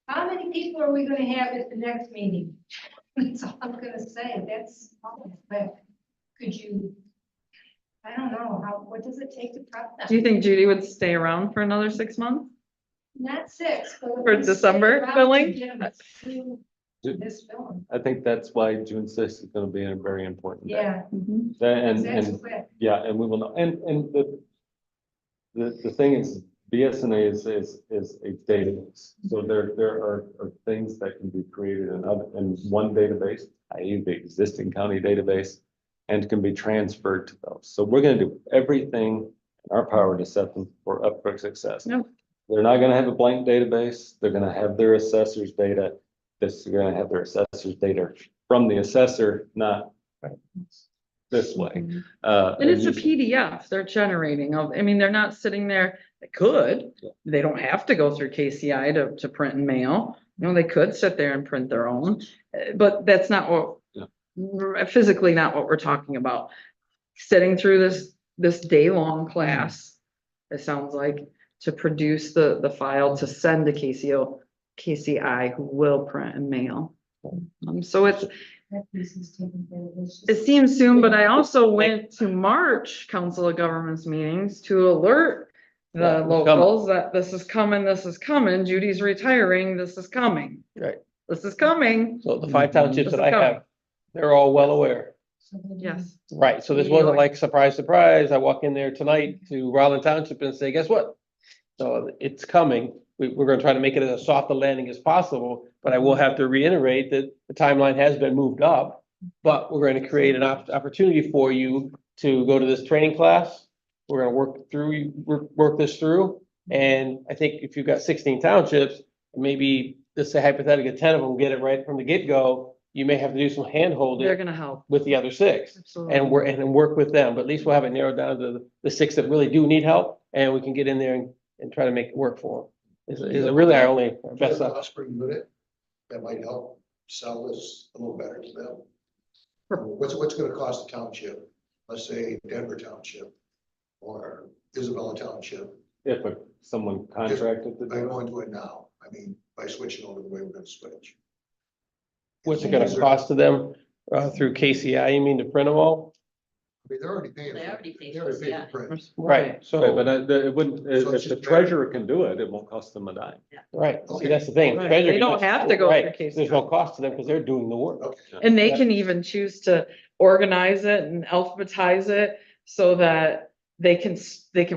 How many people are we gonna have at the next meeting? That's all I'm gonna say. That's all. But could you? I don't know, what does it take to prep them? Do you think Judy would stay around for another 6 months? Not 6, but. For December billing? Get them through this billing. I think that's why June sixth is gonna be a very important day. Yeah, And, that's and, quick. yeah, and we will know, and the thing is, BSNA is a database. So there are things that can be created in one database, i.e. the existing county database, and can be transferred to those. So we're gonna do everything in our power to set them up for success. Yep. They're not gonna have a blank database. They're gonna have their assessor's data. They're gonna have their assessor's data from the assessor, not this way. And it's a usually- PDF they're generating of, I mean, they're not sitting there, they could, they don't have to go through KCI to print and mail. You know, they could sit there and print their own, but that's not what, physically not what we're talking about. Sitting through this day-long class, it sounds like, to produce the file to send to KCI, who will print and mail. So it's, That piece is taken care of. It's just- it seems soon, but I also went to March Council of Governments meetings to alert Yeah, the it's coming. locals that this is coming, Judy's retiring, this is coming. Right. This is coming, So the 5 townships This that is I have, coming. they're all well aware. So they do- yes. Right, so this New wasn't York. like surprise, surprise. I walk in there tonight to Rollin Township and say, guess what? So it's coming. We're gonna try to make it as soft a landing as possible, but I will have to reiterate that the timeline has been moved up. But we're gonna create an opportunity for you to go to this training class. We're gonna work this through. And I think if you've got 16 townships, maybe let's say hypothetically 10 of them get it right from the get-go, you may have to do some hand They're holding gonna help. with the other 6. Absolutely. And work with them, but at least we'll have it narrowed down to the 6 that really do need help, and we can get in there and try to make it work for them. Is really our only our best. Best Osprey unit, that might help sell this a little better to them. What's gonna cost the township, let's say Denver Township or Isabella Township, If someone contracted to by do it. going to it now, I mean, by switching over the way we're gonna switch. What's it gonna cost to them through KCI, you mean to print them all? I mean, they're already paying. They for- already pay they for already paid CI. for print. Right, Right, so, but it wouldn't, So it's if the just better. treasurer can do it, it won't cost them a dime. right, see, Okay. that's the thing. Right, Treasurer they don't can- have to go right, through There's no KCI. cost to them because they're doing the work. Okay. And they Yeah. can even choose to organize it and alphabetize it so that they can,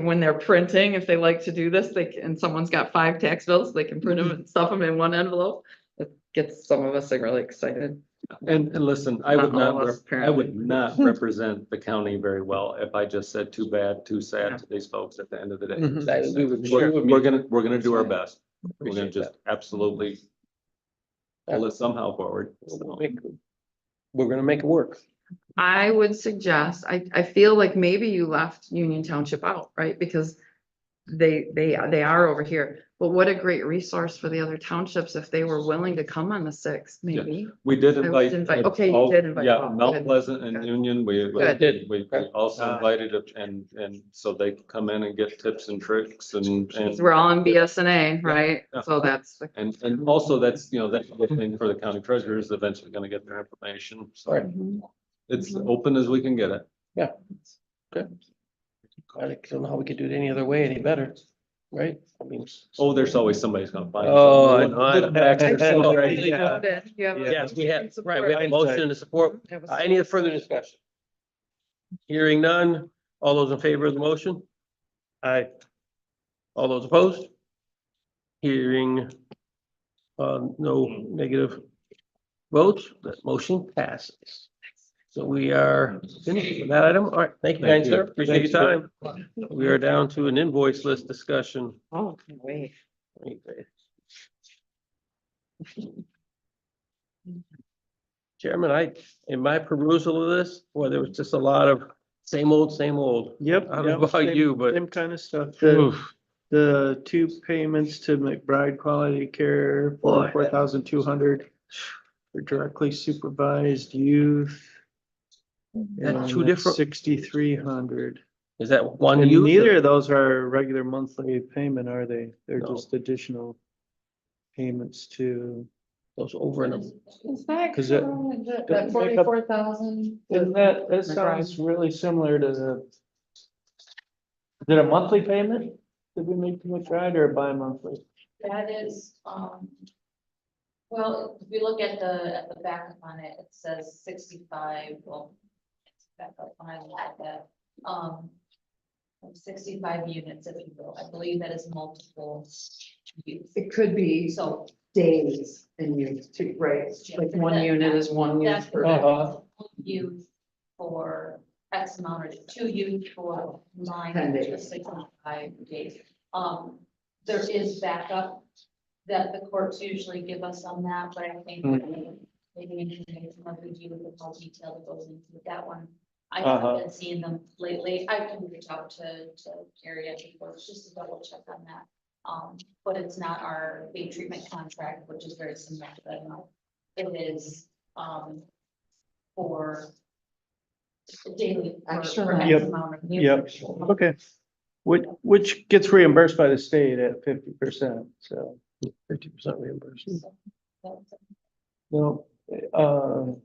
when they're printing, if they like to do this, and someone's got 5 tax bills, they can print them and stuff them in one envelope. It gets some of us like really excited. And listen, I Not would not, all of us, I would apparently. not represent the county very well if I just said too bad, too sad to these folks at the end of the day. That we would- We're gonna do our best. We're gonna Appreciate just absolutely pull it somehow forward. So, We're gonna make it work. I would suggest, I feel like maybe you left Union Township out, right? Because they are over here, but what a great resource for the other townships if they were willing to come on the 6th, maybe. We did I would invite. invite- okay, you all- did invite Yeah, all. Mount Good. Pleasant and Union, we Good. Did. we also invited it and so they can come in and get tips and tricks and. Because we're all in BSNA, right? Yeah. So that's, And also that's, that's the thing for the county treasurer is eventually gonna get their information. So Right. it's open as we can get it. I don't know how we could do it any other way any better. right? I mean. Oh, there's always somebody's gonna find. Oh, I something. know, I know. Right, You yeah. voted. You have a- Yes, we have, Support. right, we have a motion and a support. That was- Any further discussion? Hearing none. All those in favor of the motion? Aye. All those opposed? Hearing no negative votes, that motion passes. So we are finished with that item. All right, thank you Thank guys, sir. you. Appreciate your time. We are down to an invoice list discussion. Oh, wait. Chairman, in my perusal of this, boy, there was just a lot of same old, same old. Yep. I don't know yep, about same- you, but- Same kind of stuff. The, Oof. the two payments to McBride Quality Care, Boy. 4,200 for directly supervised youth. That's two different- 6,300. Is that one And use? neither of those are regular monthly payment, are they? They're No. just additional payments to. Those over and above. Is that, 'Cause it- that doesn't make up- 44,000? And that sounds really similar to the. Is it a monthly payment? Did we make to McBride or bi-monthly? That is, well, if you look at the back on it, it says 65, well, it's back up when I look at that, 65 units, if you will. I believe that is multiple use. It could be So days in use too, right? Like one unit is one use that's per. use for X amount, or 2 use for 9 10 days. to 65 days. There is backup that the courts usually give us on that, but I think maybe information like we do with the full detail that goes into that one. I haven't been seeing them lately. I can reach out to Gary at the courts just to double check on that. But it's not our pay treatment contract, which is very similar to that. No. It is, for daily. Extra for X Yep. amount of Yep. usage. Okay. Which gets reimbursed by the state at 50%, so. 50% reimbursement. No, well,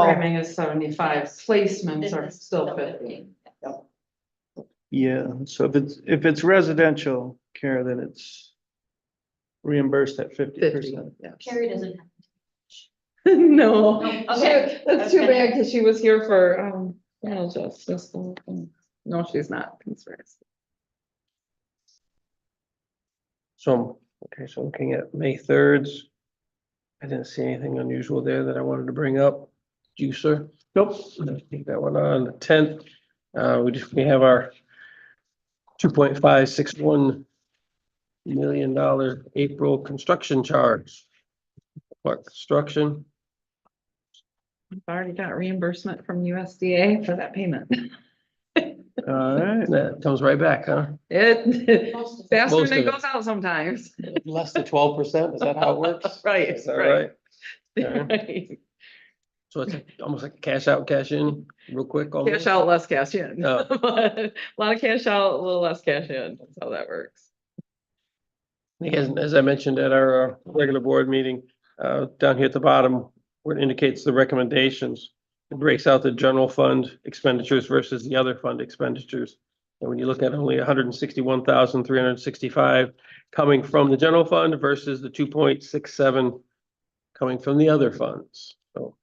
Programming is 75, placements are It's still 50. yeah, so if it's residential care, then it's reimbursed at 50%. Yeah. Carrie doesn't. No, Okay. that's too Okay. bad because she was here for, criminal justice. No, she's not. Conspiracy. So, okay, so looking at May 3rd. I didn't see anything unusual there that I wanted to bring up. Juicer. Nope. Take that one on the 10th. We have our $2.561 million April construction charge. Clark Construction, I've already got reimbursement from USDA for that payment. All right. that comes right back, huh? It faster Most than it of it. goes out sometimes. Less than 12%, is that how it works? Right, Is that right. right? Right. So it's almost like cash out, cash in, real quick. almost? Cash out, less cash in. Oh. A lot of cash out, a little less cash in. That's how that works. Again, as I mentioned at our regular board meeting, down here at the bottom, where it indicates the recommendations, it breaks out the general fund expenditures versus the other fund expenditures. And when you look at only 161,365 coming from the general fund versus the 2.67 coming from the other funds. So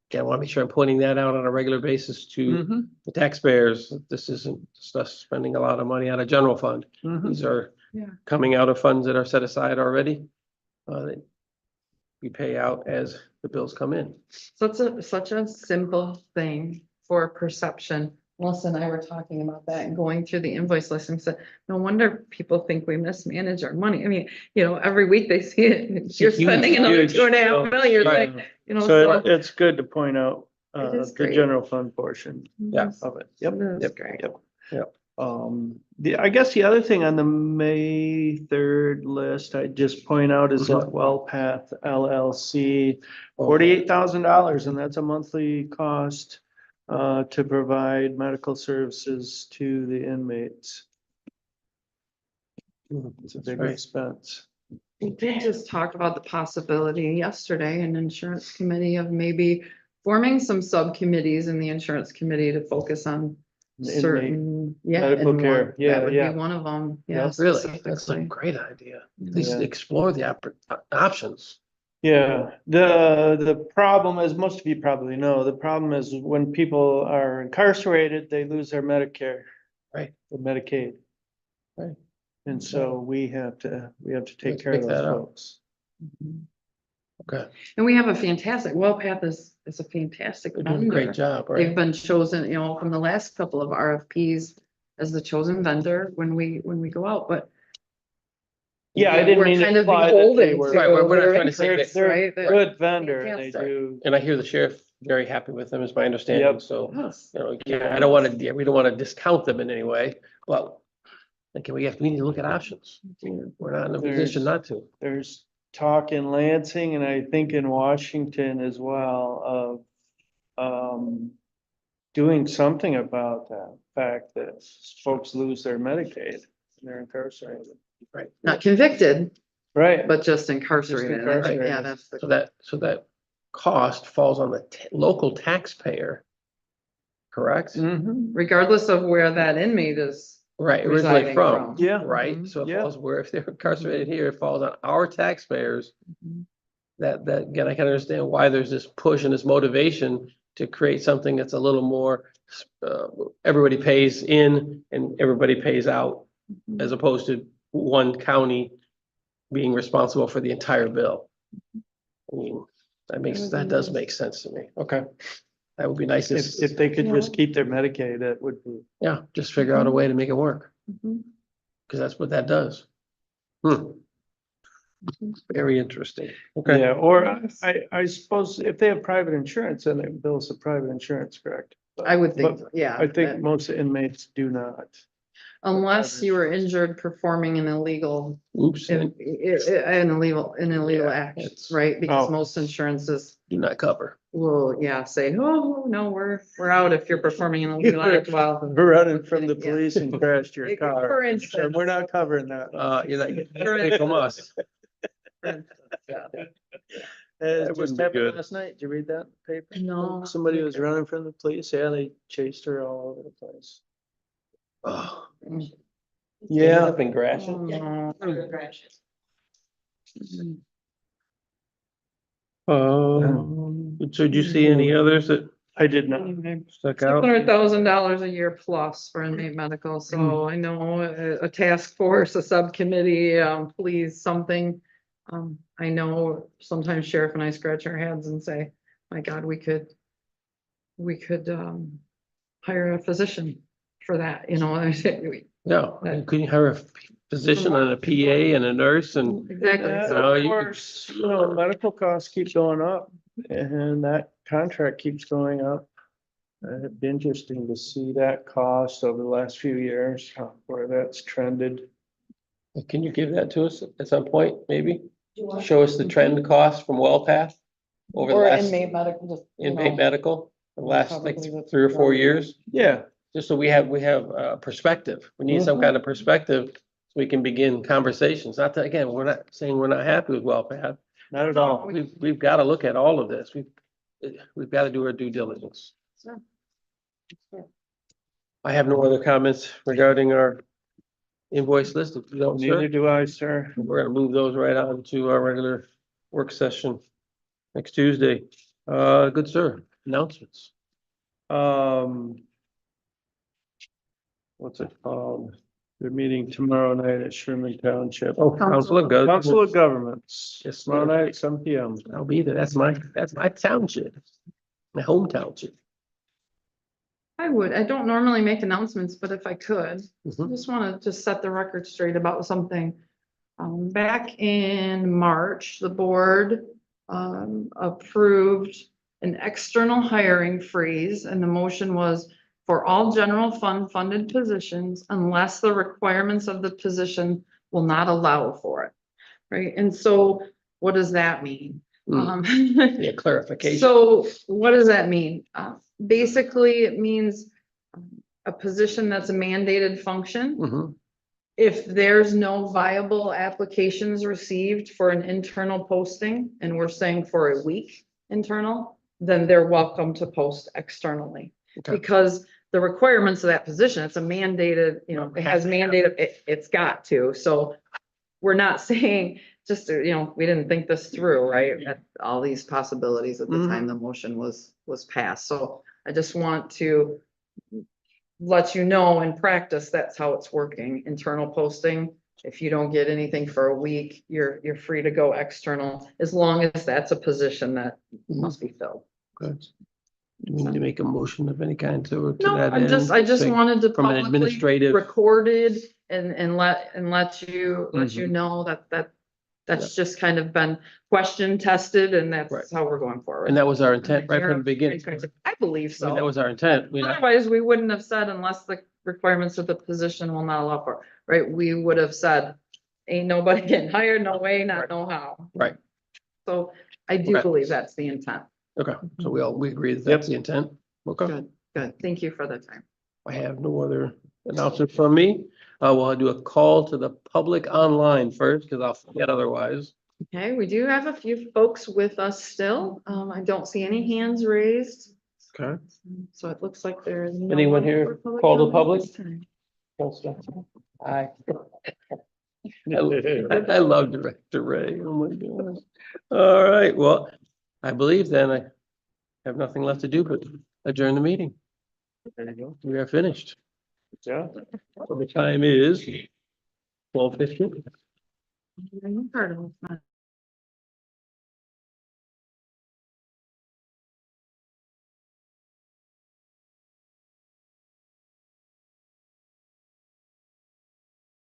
again, I want to make sure I'm pointing that out on a regular basis to Mhm, the taxpayers. that This isn't just us spending a lot of money out of general fund. mhm. These are Yeah. coming out of funds that are set aside already. That we pay out as the bills come in. Such a simple thing for perception. Melissa and I were talking about that and going through the invoice list and said, no wonder people think we mismanage our money. I mean, every week they see it. You're huge, spending another huge. 2.5 million. You're Right. like, So it's good to point out It is the great. general fund portion Yeah. of it. Yep. That's Yep. great. Yep. I guess the other thing on the May 3rd list, I just point out is that WellPath LLC, $48,000, and that's a monthly cost to provide medical services to the inmates. It's a big Right. expense. We did just talk about the possibility yesterday in insurance committee of maybe forming some subcommittees in the insurance committee to focus on The inmate. certain Yeah. Medical and one- care. Yeah, that would yeah. be one of them, yeah. Really, that's a specifically. great idea. At least Yeah. explore the options. Yeah, the problem, as most of you probably know, the problem is when people are incarcerated, they lose their Medicare. Right. Or Medicaid. Right. And so we have to take Let's care of pick those that up. folks. Okay, And we have a fantastic, WellPath is a fantastic they're doing a great vendor. job, They've right? been chosen, from the last couple of RFPs as the chosen vendor when we go out, but. Yeah, I didn't we're mean to kind of imply that they beholden were. to Right, we're not their trying to say that- interests, They're right? a good vendor and they Fantastic. do. And I hear the sheriff very happy with them, is my understanding, Yep. so, Yes. yeah, I don't wanna, we don't wanna discount them in any way, but okay, we need to look at options. We're not in a position not to. There's talk in Lansing and I think in Washington as well of doing something about that fact that folks lose their Medicaid and they're incarcerated. Not convicted, Right. but just incarcerated. incarcerated. Yeah, that's So the, that cost falls on the local taxpayer. Correct? Mhm. regardless of where that inmate is Right, originally residing from, from. Yeah. right? Mhm. So it Yeah. falls where, if they're incarcerated here, it falls on our taxpayers. Mhm. That, again, I can understand why there's this push and this motivation to create something that's a little more, everybody pays in and everybody pays out, as opposed to one county being responsible for the entire bill. I mean, that does make sense to me. Okay. That would be nice If they could just keep their Medicaid, that would be. yeah, just figure out a way to make it work, Mhm. because that's what that does. Very interesting. Okay. Yeah, or Yes. I suppose if they have private insurance, then it bills the private insurance, correct? I would think, But yeah. I think that- most inmates do not. Unless you were injured performing an illegal, Oops, an illegal act, It's- right? Because Oh. most insurances do not cover. will, yeah, say, oh, no, we're out if you're performing an illegal act. Well, We're running from the Yeah. police and crashed your car. for And instance. we're not covering that. You're not getting anything from us. Yeah. It wouldn't just be happened good. last night. Did you read that in the paper? No. Somebody was running from the police. Yeah, they chased her all over the place. Oh, Yeah. Up in Gratiot. Oh, no. So did you see any others that I did not. stuck out? $600,000 a year plus for inmate medical, so I know a task force, a subcommittee, please, something. I know sometimes Sheriff and I scratch our heads and say, my God, we could hire a physician for that, Yeah, couldn't you hire a physician and a PA and a nurse and, Exactly. Yeah, No, of you- course, medical costs keep going up and that contract keeps going up. It'd be interesting to see that cost over the last few years, where that's trended. can you give that to us at some point, maybe? Show us the trend cost from WellPath over the Or last inmate medical, just, inmate medical, the last like Probably the- 3 or 4 years? Yeah, Just so we have perspective. We need some kind of perspective so we can begin conversations. Not that, again, we're not saying we're not happy with WellPath. not at all. We've got to look at all of this. We've got to do our due diligence. Sure. I have no other comments regarding our invoice list. If you don't, Neither sir, do I, sir. we're gonna move those right on to our regular work session next Tuesday. Good, sir. Announcements. What's it called? They're meeting tomorrow night at Sherman Township. Oh, Council of Governments. Council of Governments, Yes, tomorrow ma'am. night at 7 PM. I'll be there. That's my township. My home township. I don't normally make announcements, but if I could, I Mhm. just want to set the record straight about something. Back in March, the board approved an external hiring freeze, and the motion was for all general fund funded positions unless the requirements of the position will not allow for it. Right? And so what does that mean? Yeah, clarification. So what does that mean? Basically, it means a position that's a mandated function. Mhm. If there's no viable applications received for an internal posting, and we're saying for a week internal, then they're welcome to post externally. Okay. Because the requirements of that position. It's a mandated, you know, it has mandated, it's got to, so we're not saying just, you know, we didn't think this through, right? At all these possibilities at the time the motion was passed. So I just want to let you know in practice, that's how it's working. Internal posting. If you don't get anything for a week, you're free to go external, as long as that's a position that must be filled. Good. Do we need to make a motion of any kind to No, that I end? just Say, wanted to from an publicly administrative- recorded and let you Mm-hmm. know that's just kind of been question tested and Right. that's how we're going forward. And that was our intent right from the beginning. I believe I mean, that so. was our intent. We, Otherwise, we wouldn't have said unless the requirements of the position will not allow for, right? We would have said, ain't nobody getting hired, no way, not no how. right. So I do Okay. believe that's the intent. Okay. So we agree that that's the intent. Okay. Good, good. Thank you for the time. I have no other announcement from me. We'll do a call to the public online first, because I'll forget otherwise. Okay, we do have a few folks with us still. I don't see any hands raised. Okay. So it looks like there is. no Anyone one here for call the comment public? this time. Aye. I love Director Ray. Oh my goodness. All right, well, I believe then I have nothing left to do but adjourn the meeting. There you go. We are finished. Yeah. So the time is 12:50. I'm part of it.